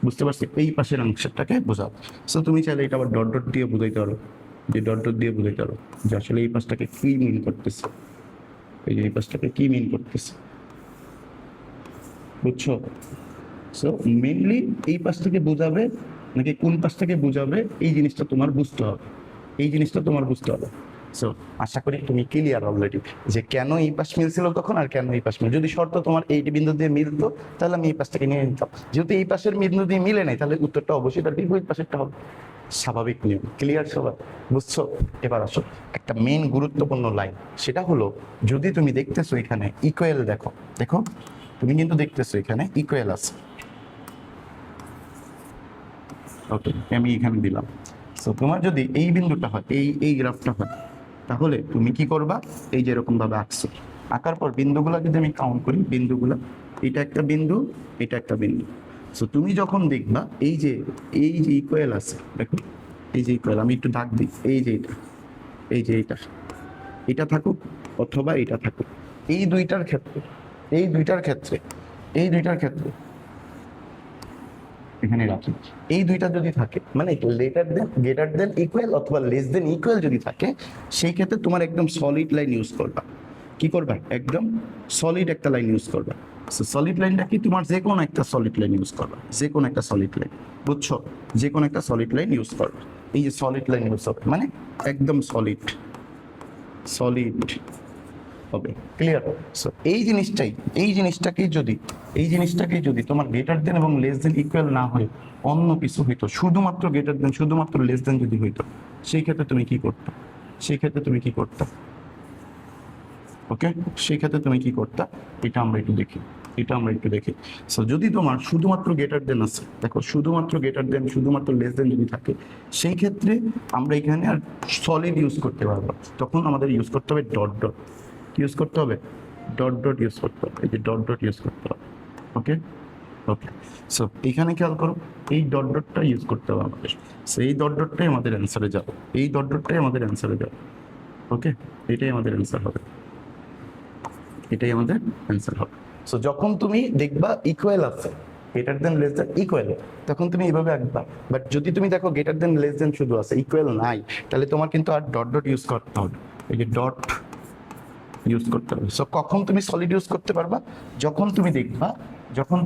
বুঝতে পারছি? এই পাশের অংশটাকে বোঝাবো। সো তুমি চাইলে এটা আবার ডট ডট দিয়ে বোঝাইতে পারো, যে আসলে এই পাশটাকে কি মিন করতেছে, এই যে এই পাশটাকে কি মিন করতেছে। বুঝছো? সো মেনলি এই পাশটাকে বোঝাবে নাকি কোন পাশটাকে বোঝাবে, এই জিনিসটা তোমার বুঝতে হবে। সো আশা করি তুমি ক্লিয়ার অলরেডি, যে কেন এই পাশ মিলছিল তখন আর কেন এই পাশ মিল। যদি শর্ত তোমার এই বিন্দু দিয়ে মিলতো, তাহলে আমি এই পাশটাকে নিয়ে নিতাম। যেহেতু এই পাশের বিন্দু দিয়ে মিলে নাই, তাহলে উত্তরটা অবশ্যই তার বিপরীত পাশেরটা হবে। স্বাভাবিক নিয়ম। ক্লিয়ার সবাই? বুঝছো? এবার আসো একটা মেন গুরুত্বপূর্ণ লাইন, সেটা হলো যদি তুমি দেখতেছো এখানে ইকুয়াল, দেখো তুমি কিন্তু দেখতেছো এখানে ইকুয়াল আছে। ওকে, আমি এখানে দিলাম। সো তোমার যদি এই বিন্দুটা হয়, এই গ্রাফটা হয়, তাহলে তুমি কি করবা? এই যে এরকম ভাবে আঁকছো, আঁকার পর বিন্দুগুলো যদি আমি কাউন্ট করি, এটা একটা বিন্দু, এটা একটা বিন্দু। সো তুমি যখন দেখবা এই যে ইকুয়াল আছে, দেখো এই যে ইকুয়াল, আমি একটু দাগ দিই, এই যে এটা থাকুক অথবা এটা থাকুক, এই দুইটার ক্ষেত্রে এখানে রাখি, এই দুইটা যদি থাকে, মানে গ্রেটার দেন ইকুয়াল অথবা লেস দেন ইকুয়াল যদি থাকে, সেই ক্ষেত্রে তোমার একদম সলিড লাইন ইউজ করবা। কি করবা? একদম সলিড একটা লাইন ইউজ করবা। সলিড লাইনটা কি? তোমার যে কোনো একটা সলিড লাইন ইউজ করবা, বুঝছো? যে কোনো একটা সলিড লাইন ইউজ করবা। এই যে সলিড লাইন ইউজ হবে, মানে একদম সলিড হবে। ক্লিয়ার? সো এই জিনিসটাকে যদি তোমার গ্রেটার দেন এবং লেস দেন ইকুয়াল না হয়, অন্য কিছু হইতো, শুধুমাত্র গ্রেটার দেন শুধুমাত্র লেস দেন যদি হইতো, সেই ক্ষেত্রে তুমি কি করতে? ওকে, সেই ক্ষেত্রে তুমি কি করতে? এটা আমরা একটু দেখি। সো যদি তোমার শুধুমাত্র গ্রেটার দেন আছে, দেখো শুধুমাত্র গ্রেটার দেন শুধুমাত্র লেস দেন যদি থাকে, সেই ক্ষেত্রে আমরা এখানে আর সলিড ইউজ করতে পারবো। তখন আমাদের ইউজ করতে হবে ডট ডট ইউজ করতে হবে, এই যে ডট ডট ইউজ করতে হবে। ওকে, সো এখানে খেয়াল করো, এই ডট ডটটা ইউজ করতে হবে আমাদের। সো এই ডট ডটটাই আমাদের অ্যান্সারে যাবে, ওকে, এটাই আমাদের অ্যান্সার হবে। সো যখন তুমি দেখবা ইকুয়াল আছে, greater than less than equal, তখন তুমি এইভাবে আঁকবা। বাট যদি তুমি দেখো গ্রেটার দেন লেস দেন শুধু আছে, ইকুয়াল নাই, তাহলে তোমার কিন্তু আর ডট ডট ইউজ করতে হবে, এই যে ডট ইউজ করতে হবে। সো কখন তুমি সলিড ইউজ করতে পারবা? যখন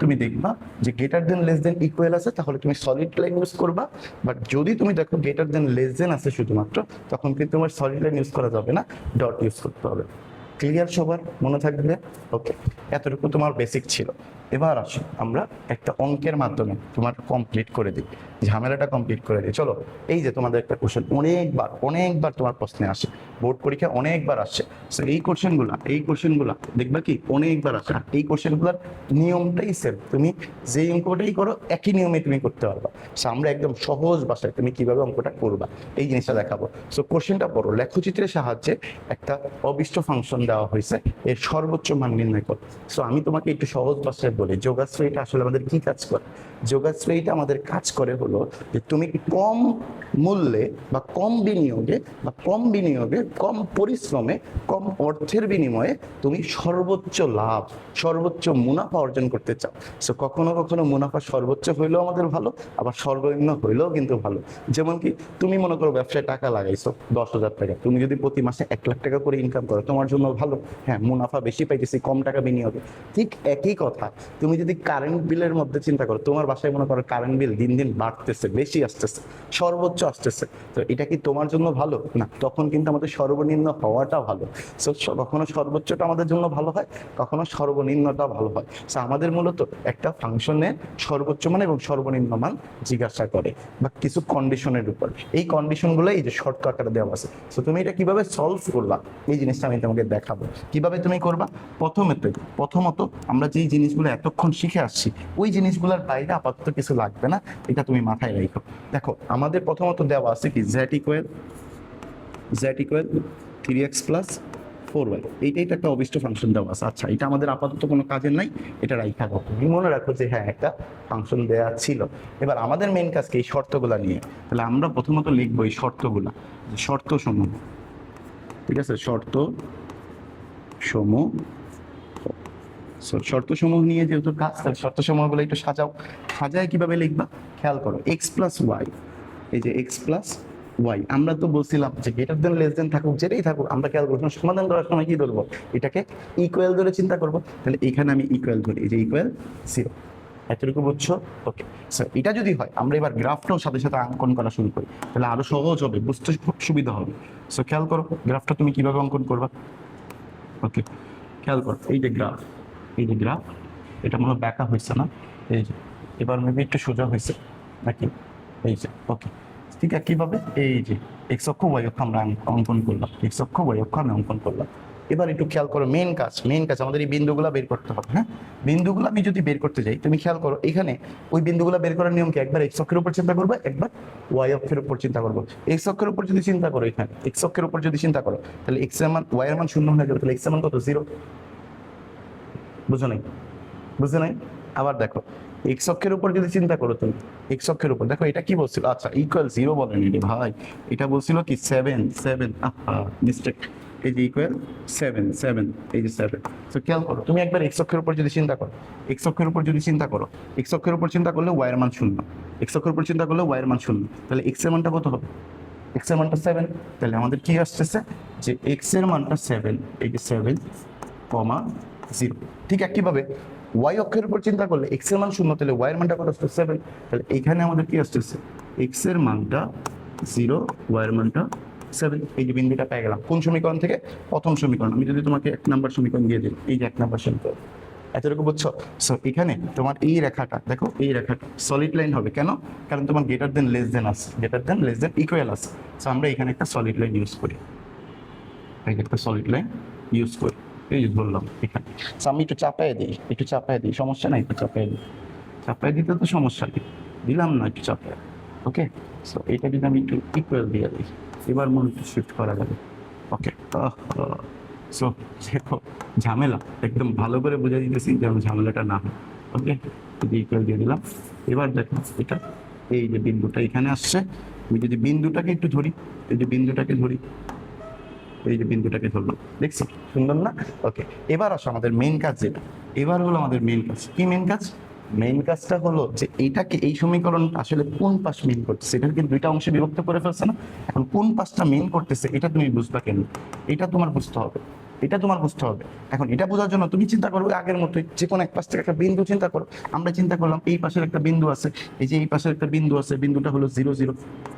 তুমি দেখবা যে greater than less than equal আছে, তাহলে তুমি সলিড লাইন ইউজ করবা। বাট যদি তুমি দেখো গ্রেটার দেন লেস দেন আছে শুধুমাত্র, তখন কিন্তু তোমার সলিড লাইন ইউজ করা যাবে না, ডট ইউজ করতে হবে। ক্লিয়ার সবার? মনে থাকবে? ওকে, এতটুকু তোমার বেসিক ছিল। এবার আসো আমরা একটা অঙ্কের মাধ্যমে তোমার কমপ্লিট করে দিই, ঝামেলাটা কমপ্লিট করে দিই। চলো, এই যে তোমাদের একটা কোশ্চেন অনেকবার অনেকবার তোমার প্রশ্নে আসে, বোর্ড পরীক্ষা অনেকবার আসছে। সো এই কোশ্চেনগুলা দেখবা কি অনেকবার আসে। আর এই কোশ্চেনগুলোর নিয়মটাই সেম, তুমি যে অঙ্কটাই করো একই নিয়মে তুমি করতে পারবা। সো আমরা একদম সহজ ভাষায় তুমি কিভাবে অঙ্কটা করবা এই জিনিসটা দেখাবো। সো কোশ্চেনটা পড়ো, লেখচিত্রের সাহায্যে একটা অবিষ্ট ফাংশন দেওয়া হয়েছে, এর সর্বোচ্চ মান নির্ণয় করো। সো আমি তোমাকে একটু সহজ ভাষায় বলি, যোগাশ্রয়ীটা আসলে আমাদের কি কাজ করে। যোগাশ্রয়ীটা আমাদের কাজ করে হলো যে তুমি কম মূল্যে বা কম বিনিয়োগে কম পরিশ্রমে কম অর্থের বিনিময়ে তুমি সর্বোচ্চ লাভ সর্বোচ্চ মুনাফা অর্জন করতে চাও। সো কখনো কখনো মুনাফা সর্বোচ্চ হইলেও আমাদের ভালো, আবার সর্বনিম্ন হইলেও কিন্তু ভালো। যেমন কি তুমি মনে করো ব্যবসায় টাকা লাগাইছো 10,000 টাকা, তুমি যদি প্রতি মাসে 1,00,000 টাকা করে ইনকাম করো তোমার জন্য ভালো। হ্যাঁ, মুনাফা বেশি পাইতেছি কম টাকা বিনিয়োগে। ঠিক একই কথা তুমি যদি কারেন্ট বিলের মধ্যে চিন্তা করো, তোমার বাসায় মনে করো কারেন্ট বিল দিন দিন বাড়তেছে, বেশি আসতেছে, সর্বোচ্চ আসতেছে, তো এটা কি তোমার জন্য ভালো না? তখন কিন্তু আমাদের সর্বনিম্ন হওয়াটা ভালো। সো কখনো সর্বোচ্চটা আমাদের জন্য ভালো হয়, কখনো সর্বনিম্নটা ভালো হয়। সো আমাদের মূলত একটা ফাংশনের সর্বোচ্চ মান এবং সর্বনিম্ন মান জিজ্ঞাসা করে বা কিছু কন্ডিশনের উপর। এই কন্ডিশনগুলো এই যে শর্টকাটে দেওয়া আছে। সো তুমি এটা কিভাবে সলভ করবা এই জিনিসটা আমি তোমাকে দেখাবো। কিভাবে তুমি করবা? প্রথমত আমরা যেই জিনিসগুলো এতক্ষণ শিখে আসছি ওই জিনিসগুলোর বাইরে আপাতত কিছু লাগবে না, এটা তুমি মাথায় রাখো। দেখো আমাদের প্রথমত দেওয়া আছে কি z equal 3x plus 4y, এইটাই তো একটা অবিষ্ট ফাংশন দেওয়া আছে। আচ্ছা, এটা আমাদের আপাতত কোনো কাজের নাই, এটা রাইখা রাখো। তুমি মনে রাখো যে হ্যাঁ একটা ফাংশন দেওয়া ছিল। এবার আমাদের মেইন কাজকে এই শর্তগুলা নিয়ে, তাহলে আমরা প্রথমত লিখবো এই শর্তগুলা, শর্ত সমূহ। ঠিক আছে, শর্ত সমূহ নিয়ে যেহেতু কাজ, তাহলে শর্ত সমূহগুলো একটু সাজায় কিভাবে লিখবা খেয়াল করো। এক্স প্লাস ওয়াই, এই যে এক্স প্লাস ওয়াই, আমরা তো বলছিলাম যে গ্রেটার দেন লেস দেন থাকুক যেটাই থাকুক, আমরা খেয়াল করবো সমাধান করার সময় কি ধরবো, এটাকে ইকুয়াল ধরে চিন্তা করবো। তাহলে এখানে আমি ইকুয়াল ধরি, এই যে ইকুয়াল 0, এতটুকু বুঝছো? ওকে, স্যার এটা যদি হয় আমরা এবার গ্রাফটাও সাথে সাথে অঙ্কন করা শুরু করি, তাহলে আরো সহজ হবে, বুঝতে খুব সুবিধা হবে। সো খেয়াল করো গ্রাফটা তুমি কিভাবে অঙ্কন করবা। ওকে, খেয়াল করো এই যে গ্রাফ, এটা মনে হয় ব্যাকা হয়েছে না, এই যে এবার মেবি একটু সোজা হয়েছে নাকি, এই যে ওকে। ঠিক আছে, কিভাবে এই যে এক্স অক্ষ ওয়াই অক্ষ আমরা অঙ্কন করলাম, এক্স অক্ষ ওয়াই অক্ষ আমি অঙ্কন করলাম। এবার একটু খেয়াল করো মেইন কাজ আমাদের এই বিন্দুগুলো বের করতে হবে। হ্যাঁ, বিন্দুগুলো আমি যদি বের করতে যাই, তুমি খেয়াল করো এখানে ওই বিন্দুগুলো বের করার নিয়ম কি, একবার এক্স অক্ষের উপর চিন্তা করবো, একবার ওয়াই অক্ষের উপর চিন্তা করবো। এক্স অক্ষের উপর যদি চিন্তা করো, এখানে এক্স অক্ষের উপর যদি চিন্তা করো, তাহলে এক্স এর মান ওয়াই এর মান 0 হয়ে যাবে, তাহলে এক্স এর মান কত, 0। বুঝো নাই? আবার দেখো এক্স অক্ষের উপর যদি চিন্তা করো, তুমি এক্স অক্ষের উপর দেখো এটা কি বলছিল, আচ্ছা ইকুয়াল 0 বলেনি রে ভাই, এটা বলছিল কি 7, মিস্টেক, এই যে ইকুয়াল 7, এই যে 7। তো খেয়াল করো তুমি একবার এক্স অক্ষের উপর যদি চিন্তা করো, এক্স অক্ষের উপর চিন্তা করলে ওয়াই এর মান 0, এক্স অক্ষের উপর চিন্তা করলে ওয়াই এর মান 0, তাহলে এক্স এর মানটা কত হবে, এক্স এর মানটা 7। তাহলে আমাদের কি আসতেছে যে এক্স এর মানটা 7, এই যে 7, 0। ঠিক একইভাবে ওয়াই অক্ষের উপর চিন্তা করলে এক্স এর মান 0, তাহলে ওয়াই এর মানটা কত আসছে, 7। তাহলে এখানে আমাদের কি আসতেছে, এক্স এর মানটা 0, ওয়াই এর মানটা 7। এই যে বিন্দুটা পেয়ে গেলাম কোন সমীকরণ থেকে, প্রথম সমীকরণ। আমি যদি তোমাকে 1 নম্বর সমীকরণ দিয়ে দিই, এই যে 1 নম্বর সমীকরণ, এতটুকু বুঝছো? সো এখানে তোমার এই রেখাটা দেখো, এই রেখাটা সলিড লাইন হবে কেন, কারণ তোমার গ্রেটার দেন লেস দেন আছে, ইকুয়াল আছে। সো আমরা এখানে একটা সলিড লাইন ইউজ করি, এই যে বললাম এখানে। আমি একটু চাপায় দিই, সমস্যা নাই, একটু চাপায় দিতে তো সমস্যা নেই, দিলাম না একটু চাপায়। ওকে, সো এটা যদি আমি একটু ইকুয়াল দিয়ে দিই, এবার মনে একটু শিফট করা যাবে। ওকে, সো দেখো ঝামেলা একদম ভালো করে বুঝে দিতেছি যেন ঝামেলাটা না হয়। ওকে, যদি ইকুয়াল দিয়ে দিলাম, এবার দেখো এটা এই যে বিন্দুটা এখানে আসছে, আমি যদি বিন্দুটাকে একটু ধরি, এই যে বিন্দুটাকে ধরলাম, দেখছো সুন্দর না? ওকে, এবার আসো আমাদের মেইন কাজ যেটা, এবার হলো আমাদের মেইন কাজ। কি মেইন কাজটা হলো যে এইটাকে, এই সমীকরণ আসলে কোন পাশ মেইন করতেছে, এটাকে দুইটা অংশে বিভক্ত করে ফেলছে না, এখন কোন পাশটা মেইন করতেছে এটা তুমি বুঝবা কেন, এটা তোমার বুঝতে হবে। এটা তোমার বুঝতে হবে। এখন এটা বোঝার জন্য তুমি চিন্তা করবে আগের মতোই, যে কোনো এক পাশ থেকে একটা বিন্দু চিন্তা করো। আমরা চিন্তা করলাম এই পাশের একটা বিন্দু আছে, এই যে এই পাশের একটা বিন্দু আছে, বিন্দুটা হলো 0 0,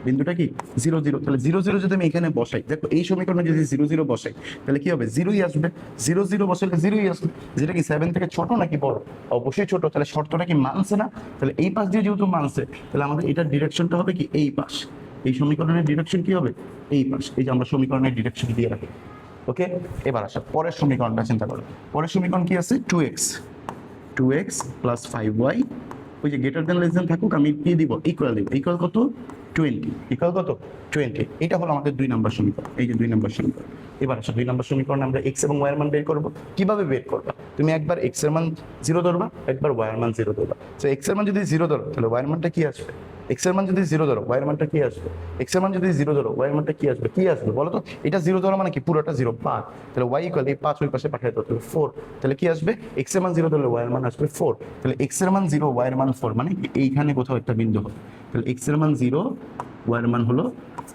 বিন্দুটা কি 0 0। তাহলে 0 0 যদি আমি এখানে বসাই, দেখো এই সমীকরণে যদি 0 0 বসাই তাহলে কি হবে, 0ই আসবে। 0 0 বসালে 0ই আসবে। যেটা কি 7 থেকে ছোট নাকি বড়? অবশ্যই ছোট। তাহলে শর্তটা কি মানছে না? তাহলে এই পাশ দিয়ে যেহেতু মানছে, তাহলে আমাদের এটার ডিরেকশনটা হবে কি এই পাশ। এই সমীকরণের ডিরেকশন কি হবে, এই পাশ। এই যে আমরা সমীকরণের ডিরেকশন দিয়ে রাখি। ওকে, এবার আসো পরের সমীকরণটা চিন্তা করো। পরের সমীকরণ কি আছে, 2x প্লাস 5y, ওই যে গ্রেটার দেন লেস দেন থাকুক, আমি কি দিব, ইকুয়াল দিব। ইকুয়াল কত, 20। ইকুয়াল কত, 20। এটা হলো আমাদের 2 নম্বর সমীকরণ। এই যে 2 নম্বর সমীকরণ। এবার আসো 2 নম্বর সমীকরণে আমরা x এবং y এর মান বের করবো। কিভাবে বের করবা, তুমি একবার x এর মান 0 ধরবা, একবার y এর মান 0 ধরবা। তো x এর মান যদি 0 ধরো তাহলে y এর মানটা কি আসবে, x এর মান যদি 0 ধরো y এর মানটা কি আসবে, x এর মান যদি 0 ধরো y এর মানটা কি আসবে, কি আসবে বলো তো? এটা 0 ধরো মানে কি, পুরোটা 0, 5। তাহলে y ইকুয়াল এই 5 ওই পাশে পাঠিয়ে দাও, তাহলে 4। তাহলে কি আসবে, x এর মান 0 ধরলে y এর মান আসবে 4। তাহলে x এর মান 0, y এর মান 4, মানে এইখানে কোথাও একটা বিন্দু হবে। তাহলে x এর মান 0, y এর মান হলো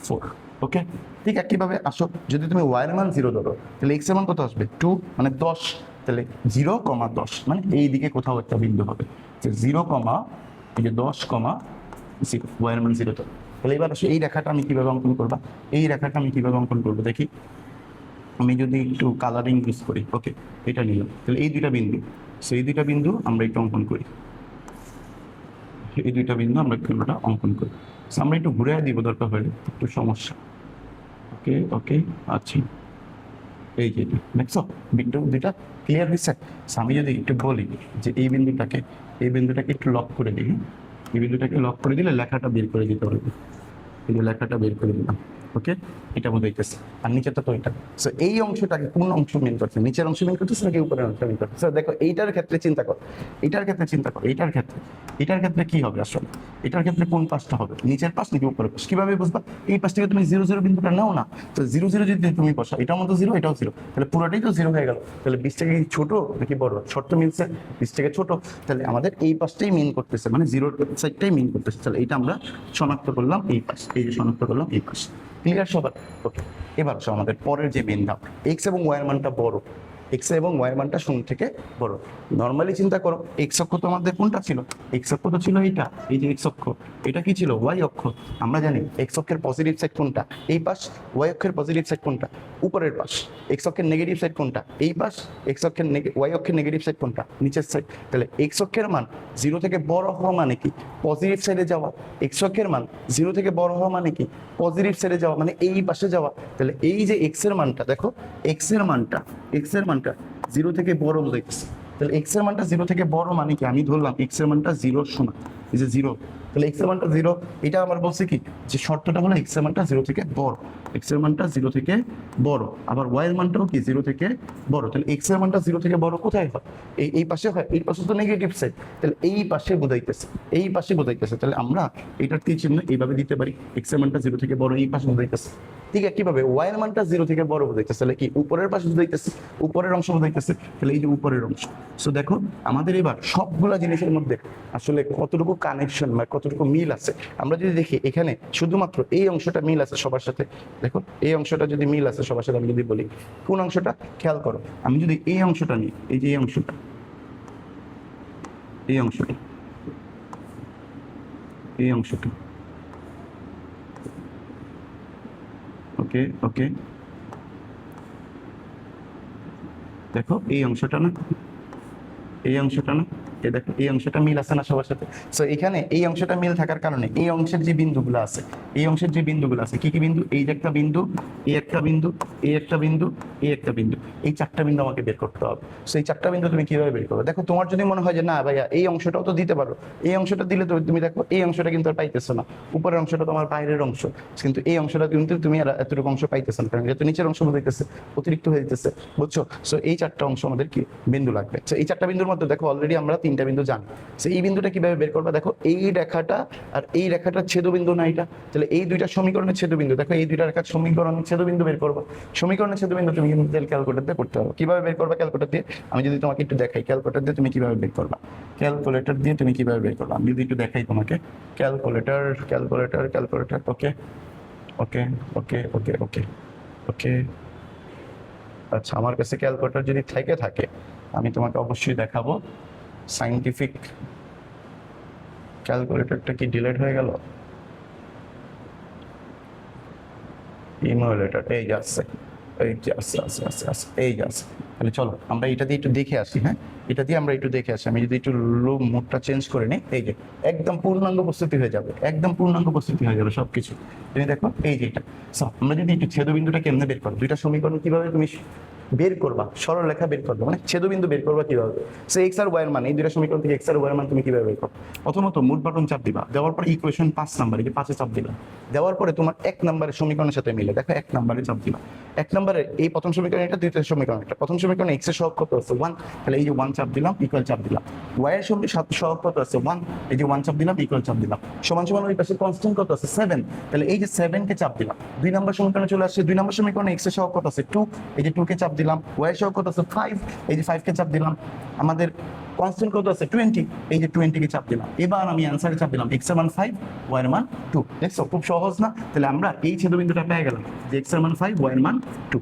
4। ওকে, ঠিক একইভাবে আসো, যদি তুমি y এর মান 0 ধরো তাহলে x এর মান কত আসবে, 2, মানে 10। তাহলে 0, 10, মানে এই দিকে কোথাও একটা বিন্দু হবে। 0, এই যে 10, 0, y এর মান 0 তো। তাহলে এবার আসো এই রেখাটা আমি কিভাবে অঙ্কন করবা, এই রেখাটা আমি কিভাবে অঙ্কন করবো দেখি। আমি যদি একটু কালারিং ইউজ করি, ওকে, এটা নিলাম। তাহলে এই দুইটা বিন্দু, এই দুইটা বিন্দু আমরা একটু অঙ্কন করি। এই দুইটা বিন্দু আমরা একটু অঙ্কন করি। আমরা একটু ঘুরে দিব দরকার হলে, একটু সমস্যা। ওকে ওকে, আচ্ছা, এই যে দেখছো বিন্দু দুইটা ক্লিয়ার হয়েছে। আমি যদি একটু বলি যে এই বিন্দুটাকে একটু লক করে দিই, এই বিন্দুটাকে লক করে দিলে লেখাটা বের করে দিতে পারবে। এই যে লেখাটা বের করে দিলাম। ওকে, এটা বোঝাইতেছে। আর নিচেটা তো এটা। সো এই অংশটাকে কোন অংশ মেন করছে, নিচের অংশ মেন করতেছে নাকি উপরের অংশ মেন করতেছে? দেখো এইটার ক্ষেত্রে চিন্তা করো, এইটার ক্ষেত্রে কি হবে আসলে, এটার ক্ষেত্রে কোন পাশটা হবে, নিচের পাশ নাকি উপরের পাশ? কিভাবে বুঝবা? এই পাশ থেকে তুমি 0 0 বিন্দুটা নাও না। তো 0 0 যদি তুমি বসাও, এটার মতো 0, এটাও 0, তাহলে পুরোটাই তো 0 হয়ে গেল। তাহলে 20 থেকে ছোট নাকি বড়? শর্ত মিলছে, 20 থেকে ছোট। তাহলে আমাদের এই পাশটাই মেন করতেছে, মানে 0 সাইডটাই মেন করতেছে। তাহলে এটা আমরা শনাক্ত করলাম এই পাশ, এই যে শনাক্ত করলাম এই পাশ। ক্লিয়ার সবার? ওকে, এবার আসো আমাদের পরের যে মেন ধাপ, এক্স এবং ওয়াই এর মানটা বড়, এক্স এবং ওয়াই এর মানটা 0 থেকে বড়। নর্মালি চিন্তা করো, এক্স অক্ষ তো আমাদের কোনটা ছিল, এক্স অক্ষ তো ছিল এইটা, এই যে এক্স অক্ষ। এটা কি ছিল, ওয়াই অক্ষ। আমরা জানি এক্স অক্ষের পজিটিভ সাইড কোনটা, এই পাশ। ওয়াই অক্ষের পজিটিভ সাইড কোনটা, উপরের পাশ। এক্স অক্ষের নেগেটিভ সাইড কোনটা, এই পাশ। এক্স অক্ষের ওয়াই অক্ষের নেগেটিভ সাইড কোনটা, নিচের সাইড। তাহলে এক্স অক্ষের মান 0 থেকে বড় হওয়া মানে কি, পজিটিভ সাইডে যাওয়া। এক্স অক্ষের মান 0 থেকে বড় হওয়া মানে কি, পজিটিভ সাইডে যাওয়া, মানে এই পাশে যাওয়া। তাহলে এই যে এক্স এর মানটা দেখো, এক্স এর মানটা 0 থেকে বড় বোঝাইতেছে। তাহলে এক্স এর মানটা 0 থেকে বড় মানে কি, আমি ধরলাম এক্স এর মানটা 0 সমান, এই যে 0। তাহলে এক্স এর মানটা 0, এটা আমার বলছে কি যে শর্তটা হলো এক্স এর মানটা 0 থেকে বড়, এক্স এর মানটা 0 থেকে বড়। আবার ওয়াই এর মানটাও কি 0 থেকে বড়। তাহলে এক্স এর মানটা 0 থেকে বড় কোথায় হয়, এই পাশে হয়। এই পাশে তো নেগেটিভ সাইড, তাহলে এই পাশে বোঝাইতেছে, এই পাশে বোঝাইতেছে। তাহলে আমরা এটার কি চিহ্ন এইভাবে দিতে পারি, এক্স এর মানটা 0 থেকে বড়, এই পাশে বোঝাইতেছে। ঠিক আছে, কিভাবে, ওয়াই এর মানটা 0 থেকে বড় বোঝাইতেছে, তাহলে কি উপরের পাশে বোঝাইতেছে, উপরের অংশ বোঝাইতেছে। তাহলে এই যে উপরের অংশ। সো দেখো আমাদের এবার সবগুলা জিনিসের মধ্যে আসলে কতটুকু কানেকশন বা কতটুকু মিল আছে আমরা যদি দেখি, এখানে শুধুমাত্র এই অংশটা মিল আছে সবার সাথে। দেখো এই অংশটা যদি মিল আছে সবার সাথে, আমি যদি বলি কোন অংশটা, খেয়াল করো, আমি যদি এই অংশটা নিই, এই যে এই অংশটা, এই অংশটা, এই অংশটা, ওকে ওকে, দেখো এই অংশটা না, এই অংশটা না, দেখো এই অংশটা মিল আছে না সবার সাথে। সো এখানে এই অংশটা মিল থাকার কারণে এই অংশের যে বিন্দুগুলো আছে, এই অংশের যে বিন্দুগুলো আছে, কি কি বিন্দু, এই যে একটা বিন্দু, এই একটা বিন্দু, এই একটা বিন্দু, এই একটা বিন্দু, এই 4টা বিন্দু আমাকে বের করতে হবে। সো এই 4টা বিন্দু তুমি কিভাবে বের করবে? দেখো তোমার যদি মনে হয় যে না ভাইয়া এই অংশটাও তো দিতে পারো, এই অংশটা দিলে তো তুমি দেখো এই অংশটা কিন্তু আর পাইতেছো না, উপরের অংশটা তোমার বাইরের অংশ, কিন্তু এই অংশটা কিন্তু তুমি আর এতটুকু অংশ পাইতেছো না, কারণ যেহেতু নিচের অংশ বোঝাইতেছে, অতিরিক্ত হয়ে যেতেছে, বুঝছো? সো এই 4টা অংশ আমাদের কি বিন্দু লাগবে। সো এই 4টা বিন্দুর মধ্যে দেখো অলরেডি আমরা 3টা বিন্দু জানি। সো এই বিন্দুটা কিভাবে বের করবা, দেখো এই রেখাটা আর এই রেখাটার ছেদবিন্দু না এটা, তাহলে এই দুইটা সমীকরণের ছেদবিন্দু, দেখো এই দুইটা রেখার সমীকরণের ছেদবিন্দু বের করবা। সমীকরণের ছেদবিন্দু তুমি কিন্তু ক্যালকুলেটর দিয়ে করতে হবে। কিভাবে বের করবা ক্যালকুলেটর দিয়ে, আমি যদি তোমাকে একটু দেখাই ক্যালকুলেটর দিয়ে তুমি কিভাবে বের করবা, ক্যালকুলেটর দিয়ে তুমি কিভাবে বের করবা আমি যদি একটু দেখাই তোমাকে। ক্যালকুলেটর ক্যালকুলেটর ক্যালকুলেটর, ওকে ওকে ওকে ওকে ওকে ওকে আচ্ছা, আমার কাছে ক্যালকুলেটর যদি থেকে থাকে আমি তোমাকে অবশ্যই দেখাবো। সাইন্টিফিক ক্যালকুলেটরটা কি ডিলিট হয়ে গেল? ইমুলেটর এই যে আসছে, এই যে আসছে আসছে আসছে আসছে, এই যে আসছে। তাহলে চলো আমরা এটা দিয়ে একটু দেখে আসি। হ্যাঁ, এটা দিয়ে আমরা একটু দেখে আসি। আমি যদি একটু মোডটা চেঞ্জ করে নিই, এই যে একদম পূর্ণাঙ্গ প্রস্তুতি হয়ে যাবে, একদম পূর্ণাঙ্গ প্রস্তুতি হয়ে যাবে সবকিছু। তুমি দেখো এই যে এটা। আমরা যদি একটু ছেদবিন্দুটা কেমনে বের করবো, দুইটা সমীকরণ কিভাবে তুমি বের করবা, সরল রেখা বের করবা, মানে ছেদবিন্দু বের করবা কিভাবে, সে এক্স আর ওয়াই এর মান, এই দুইটা সমীকরণ থেকে এক্স আর ওয়াই এর মান তুমি কিভাবে বের করো? প্রথমত মুড বাটন চাপ দিবা, দেওয়ার পরে ইকুয়েশন 5 নাম্বার, এই যে 5-এ চাপ দিলা, দেওয়ার পরে তোমার 1 নম্বরের সমীকরণের সাথে মিলে, দেখো 1 নম্বরে চাপ দিবা। 1 নম্বরে এই প্রথম সমীকরণ এটা, দ্বিতীয় সমীকরণ এটা। প্রথম সমীকরণ এক্স এর সহগ কত আছে 1, তাহলে এই যে 1 চাপ দিলাম, ইকুয়াল চাপ দিলাম। ওয়াই এর সহগ কত আছে 1, এই যে 1 চাপ দিলাম, ইকুয়াল চাপ দিলাম। সমান সমান ওই পাশে কনস্ট্যান্ট কত আছে 7, তাহলে এই যে 7 কে চাপ দিলাম। 2 নম্বর সমীকরণে চলে আসছে, 2 নম্বর সমীকরণে এক্স এর সহগ কত আছে 2, এই যে 2 কে চাপ দিলাম। ওয়াই এর সহগ কত আছে 5, এই যে 5 কে চাপ দিলাম। আমাদের কনস্ট্যান্ট কত আছে 20, এই যে 20 কে চাপ দিলাম। এবার আমি অ্যানসারে চাপ দিলাম এক্স এর মান 5, ওয়াই এর মান 2। দেখছো খুব সহজ না? তাহলে আমরা এই ছেদবিন্দুটা পেয়ে গেলাম যে এক্স এর মান 5, ওয়াই এর মান 2।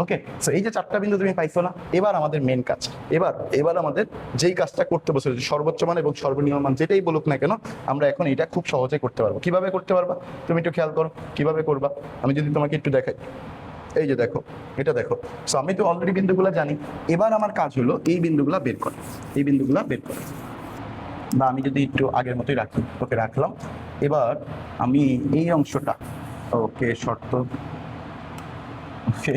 ওকে, সো এই যে 4টা বিন্দু তুমি পাইছো না? এবার আমাদের মেন কাজ, এবার আমাদের যেই কাজটা করতে বসে, সর্বোচ্চ মান এবং সর্বনিম্ন মান যেটাই বলুক না কেন, আমরা এখন এটা খুব সহজে করতে পারবো। কিভাবে করতে পারবা তুমি একটু খেয়াল করো, কিভাবে করবা আমি যদি তোমাকে একটু দেখাই। এই যে দেখো, এটা দেখো। সো আমি তো অলরেডি বিন্দুগুলো জানি, এবার আমার কাজ হলো এই বিন্দুগুলো বের করা, এই বিন্দুগুলো বের করা। বা আমি যদি একটু আগের মতোই রাখি, ওকে রাখলাম। এবার আমি এই অংশটা, ওকে শর্ত, ওকে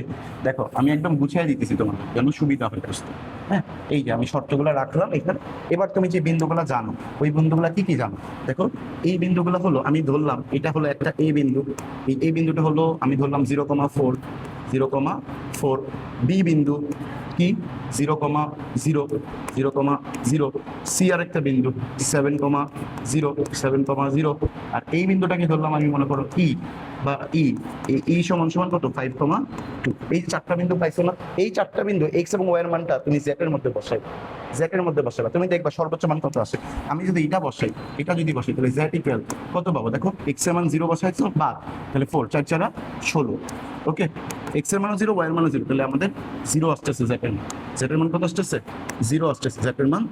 দেখো আমি একদম গুছিয়ে দিতেছি তোমার জন্য সুবিধা হয়ে আসছে। হ্যাঁ, এই যে আমি শর্তগুলো রাখলাম এখানে। এবার তুমি যে বিন্দুগুলো জানো, ওই বিন্দুগুলো কি কি জানো? দেখো এই বিন্দুগুলো হলো, আমি ধরলাম এটা হলো একটা এ বিন্দু, এই বিন্দুটা হলো আমি ধরলাম 0,4, 0,4। বি বিন্দু কি 0,0, 0,0। সি আর একটা বিন্দু 7,0, 7,0। আর এই বিন্দুটাকে ধরলাম আমি মনে করো ই বা ই, ই সমান সমান কত 5,2। এই 4টা বিন্দু পাইছো না? এই 4টা বিন্দু এক্স এবং ওয়াই এর মানটা তুমি জেড এর মধ্যে বসাই, জেড এর মধ্যে বসাবা, তুমি দেখবা সর্বোচ্চ মান কত আসে। আমি যদি এটা বসাই, এটা যদি বসাই, তাহলে জেড ইকুয়াল কত পাবো? দেখো এক্স এর মান 0 বসাইছো, বাদ, তাহলে 4 4 4 16। ওকে, এক্স এর মান 0, ওয়াই এর মান 0, তাহলে আমাদের 0 আসতেছে জেড এর মান। জেড এর মান কত আসতেছে? 0 আসতেছে, জেড এর মান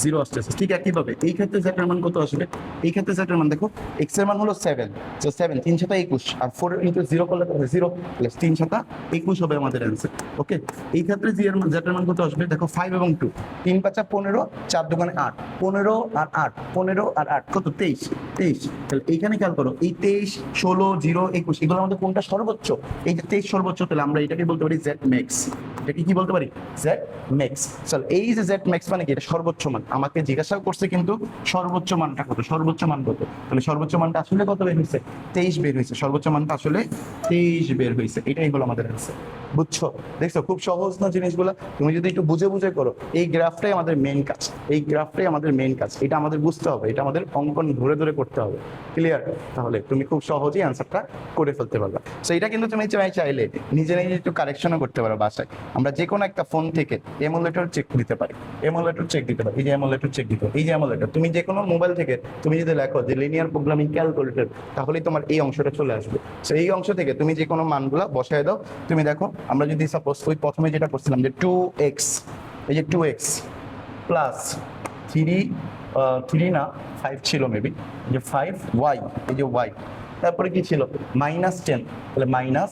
0 আসতেছে। ঠিক একইভাবে এই ক্ষেত্রে জেড এর মান কত আসবে? এই ক্ষেত্রে জেড এর মান দেখো, এক্স এর মান হলো 7, তো 7 3 7 21, আর 4 ইনটু 0 করলে কত? 0, প্লাস 3 7 21 হবে আমাদের অ্যানসার। ওকে, এই ক্ষেত্রে জি এর মান, জেড এর মান কত আসবে? দেখো 5 এবং 2, 3 5 15, 4 2 8, 15 আর 8, 15 আর 8 কত? 23, 23। তাহলে এইখানে খেয়াল করো, এই 23 16 0 21 এগুলোর মধ্যে কোনটা সর্বোচ্চ? এই যে 23 সর্বোচ্চ, তাহলে আমরা এটাকে বলতে পারি জেড ম্যাক্স। এটাকে কি বলতে পারি? Z max. চলো এই যে জেড ম্যাক্স মানে কি? এটা সর্বোচ্চ মান। আমাকে জিজ্ঞাসা করছে কিন্তু সর্বোচ্চ মানটা কত, সর্বোচ্চ মান কত? তাহলে সর্বোচ্চ মানটা আসলে কত বের হয়েছে? 23 বের হয়েছে। সর্বোচ্চ মানটা আসলে 23 বের হয়েছে। এটাই হলো আমাদের অ্যান্সার। বুঝছো? দেখছো খুব সহজ না জিনিসগুলো? তুমি যদি একটু বুঝে বুঝে করো, এই গ্রাফটাই আমাদের মেইন কাজ, এই গ্রাফটাই আমাদের মেইন কাজ। এটা আমাদের বুঝতে হবে, এটা আমাদের অঙ্কন ধরে ধরে করতে হবে। ক্লিয়ার? তাহলে তুমি খুব সহজেই অ্যান্সারটা করে ফেলতে পারবে। সো এটা কিন্তু তুমি চাইলে নিজে নিজে একটু কারেকশনও করতে পারো বাসায়। আমরা যে কোনো একটা ফোন থেকে এমুলেটর চেক দিতে পারি, এমুলেটর চেক দিতে পারি। এই যে এমুলেটর চেক দিতে, এই যে এমুলেটর, তুমি যে কোনো মোবাইল থেকে তুমি যদি লেখো যে লিনিয়ার প্রোগ্রামিং ক্যালকুলেটর, তাহলেই তোমার এই অংশটা চলে আসবে। সো এই অংশ থেকে তুমি যে কোনো মানগুলা বসায় দাও। তুমি দেখো আমরা যদি সাপোজ ওই প্রথমে যেটা করছিলাম যে 2x, এই যে 2x প্লাস 3 না 5 ছিল মেবি, যে 5y, এই যে y, তারপরে কি ছিল -10, তাহলে -10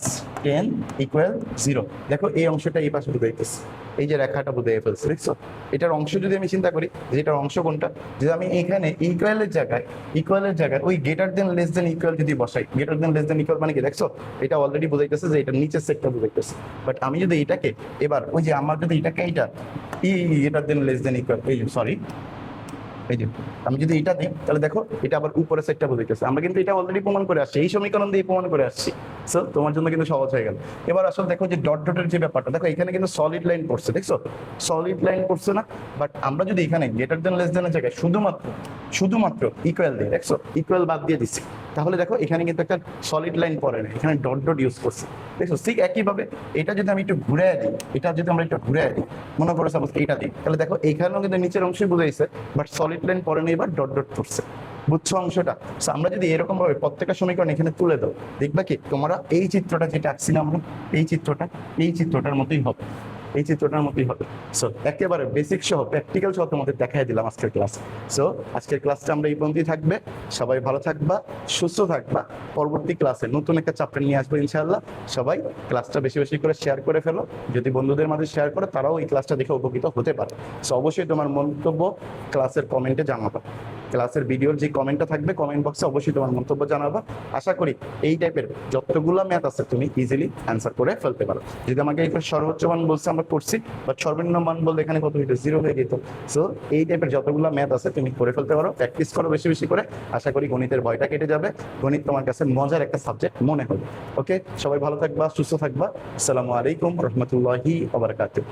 ইকুয়াল 0। দেখো এই অংশটা এই পাশে বুঝাইতেছে, এই যে রেখাটা বুঝাই ফেলছে, দেখছো? এটার অংশ যদি আমি চিন্তা করি যে এটার অংশ কোনটা, যে আমি এখানে ইকুয়ালের জায়গায় ওই greater than less than equal যদি বসাই, greater than less than equal মানে কি? দেখছো এটা অলরেডি বুঝাইতেছে যে এটা নিচের সেটটা বুঝাইতেছে। বাট আমি যদি এটাকে এবার ওই যে আমার যদি এটাকে এইটা greater than less than equal, এই যে সরি, এই যে আমি যদি এটা দিই, তাহলে দেখো এটা আবার উপরে সেটটা বুঝাইতেছে। আমরা কিন্তু এটা অলরেডি প্রমাণ করে আসছি, এই সমীকরণ দিয়ে প্রমাণ করে আসছি। সো তোমার জন্য কিন্তু সহজ হয়ে গেল। এবার আসলে দেখো যে ডট ডটের যে ব্যাপারটা, দেখো এখানে কিন্তু সলিড লাইন পড়ছে, দেখছো সলিড লাইন পড়ছে না? বাট আমরা যদি এখানে গ্রেটার দেন লেস দেনের জায়গায় শুধুমাত্র ইকুয়াল দিই, দেখছো ইকুয়াল বাদ দিয়ে দিচ্ছি, তাহলে দেখো এখানে কিন্তু একটা সলিড লাইন পড়ে না, এখানে ডট ডট ইউজ করছে। দেখছো ঠিক একইভাবে এটা যদি আমি একটু ঘুরে দিই, এটা যদি আমরা একটু ঘুরে দিই, মনে করো সাপোজ এইটা দিই, তাহলে দেখো এইখানেও কিন্তু নিচের অংশই বুঝাইছে, বাট সলিড লাইন পড়ে নেই, এবার ডট ডট করছে। বুঝছো অংশটা? আমরা যদি এরকম ভাবে প্রত্যেকটা সমীকরণ এখানে তুলে দাও, দেখবা কি তোমরা এই চিত্রটা যেটা আঁকছিলাম আমরা, এই চিত্রটার মতোই হবে। এই চিত্রটার মতোই হবে। সো একেবারে বেসিক সহ প্র্যাকটিক্যাল সহ তোমাদের দেখাই দিলাম আজকের ক্লাস। সো আজকের ক্লাসটা আমরা এই পর্যন্তই থাকবে। সবাই ভালো থাকবা, সুস্থ থাকবা। পরবর্তী ক্লাসে নতুন একটা চ্যাপ্টার নিয়ে আসবো ইনশাআল্লাহ। সবাই ক্লাসটা বেশি বেশি করে শেয়ার করে ফেলো, যদি বন্ধুদের মাঝে শেয়ার করো তারাও এই ক্লাসটা দেখে উপকৃত হতে পারে। সো অবশ্যই তোমার মন্তব্য ক্লাসের কমেন্টে জানাবা। ক্লাসের ভিডিওর যে কমেন্টটা থাকবে কমেন্ট বক্সে অবশ্যই তোমার মন্তব্য জানাবা। আশা করি এই টাইপের যতগুলো ম্যাথ আছে তুমি ইজিলি অ্যান্সার করে ফেলতে পারো। যদি আমাকে এখানে সর্বোচ্চ মান বলছে আমরা করছি, বাট সর্বনিম্ন মান বলতে এখানে কত হইতো, 0 হয়ে যেত। সো এই টাইপের যতগুলো ম্যাথ আছে তুমি করে ফেলতে পারো, প্র্যাকটিস করো বেশি বেশি করে। আশা করি গণিতের ভয়টা কেটে যাবে, গণিত তোমার কাছে মজার একটা সাবজেক্ট মনে হবে। ওকে, সবাই ভালো থাকবা, সুস্থ থাকবা। আসসালামু আলাইকুম রহমতুল্লাহি ওয়া বারাকাতুহু।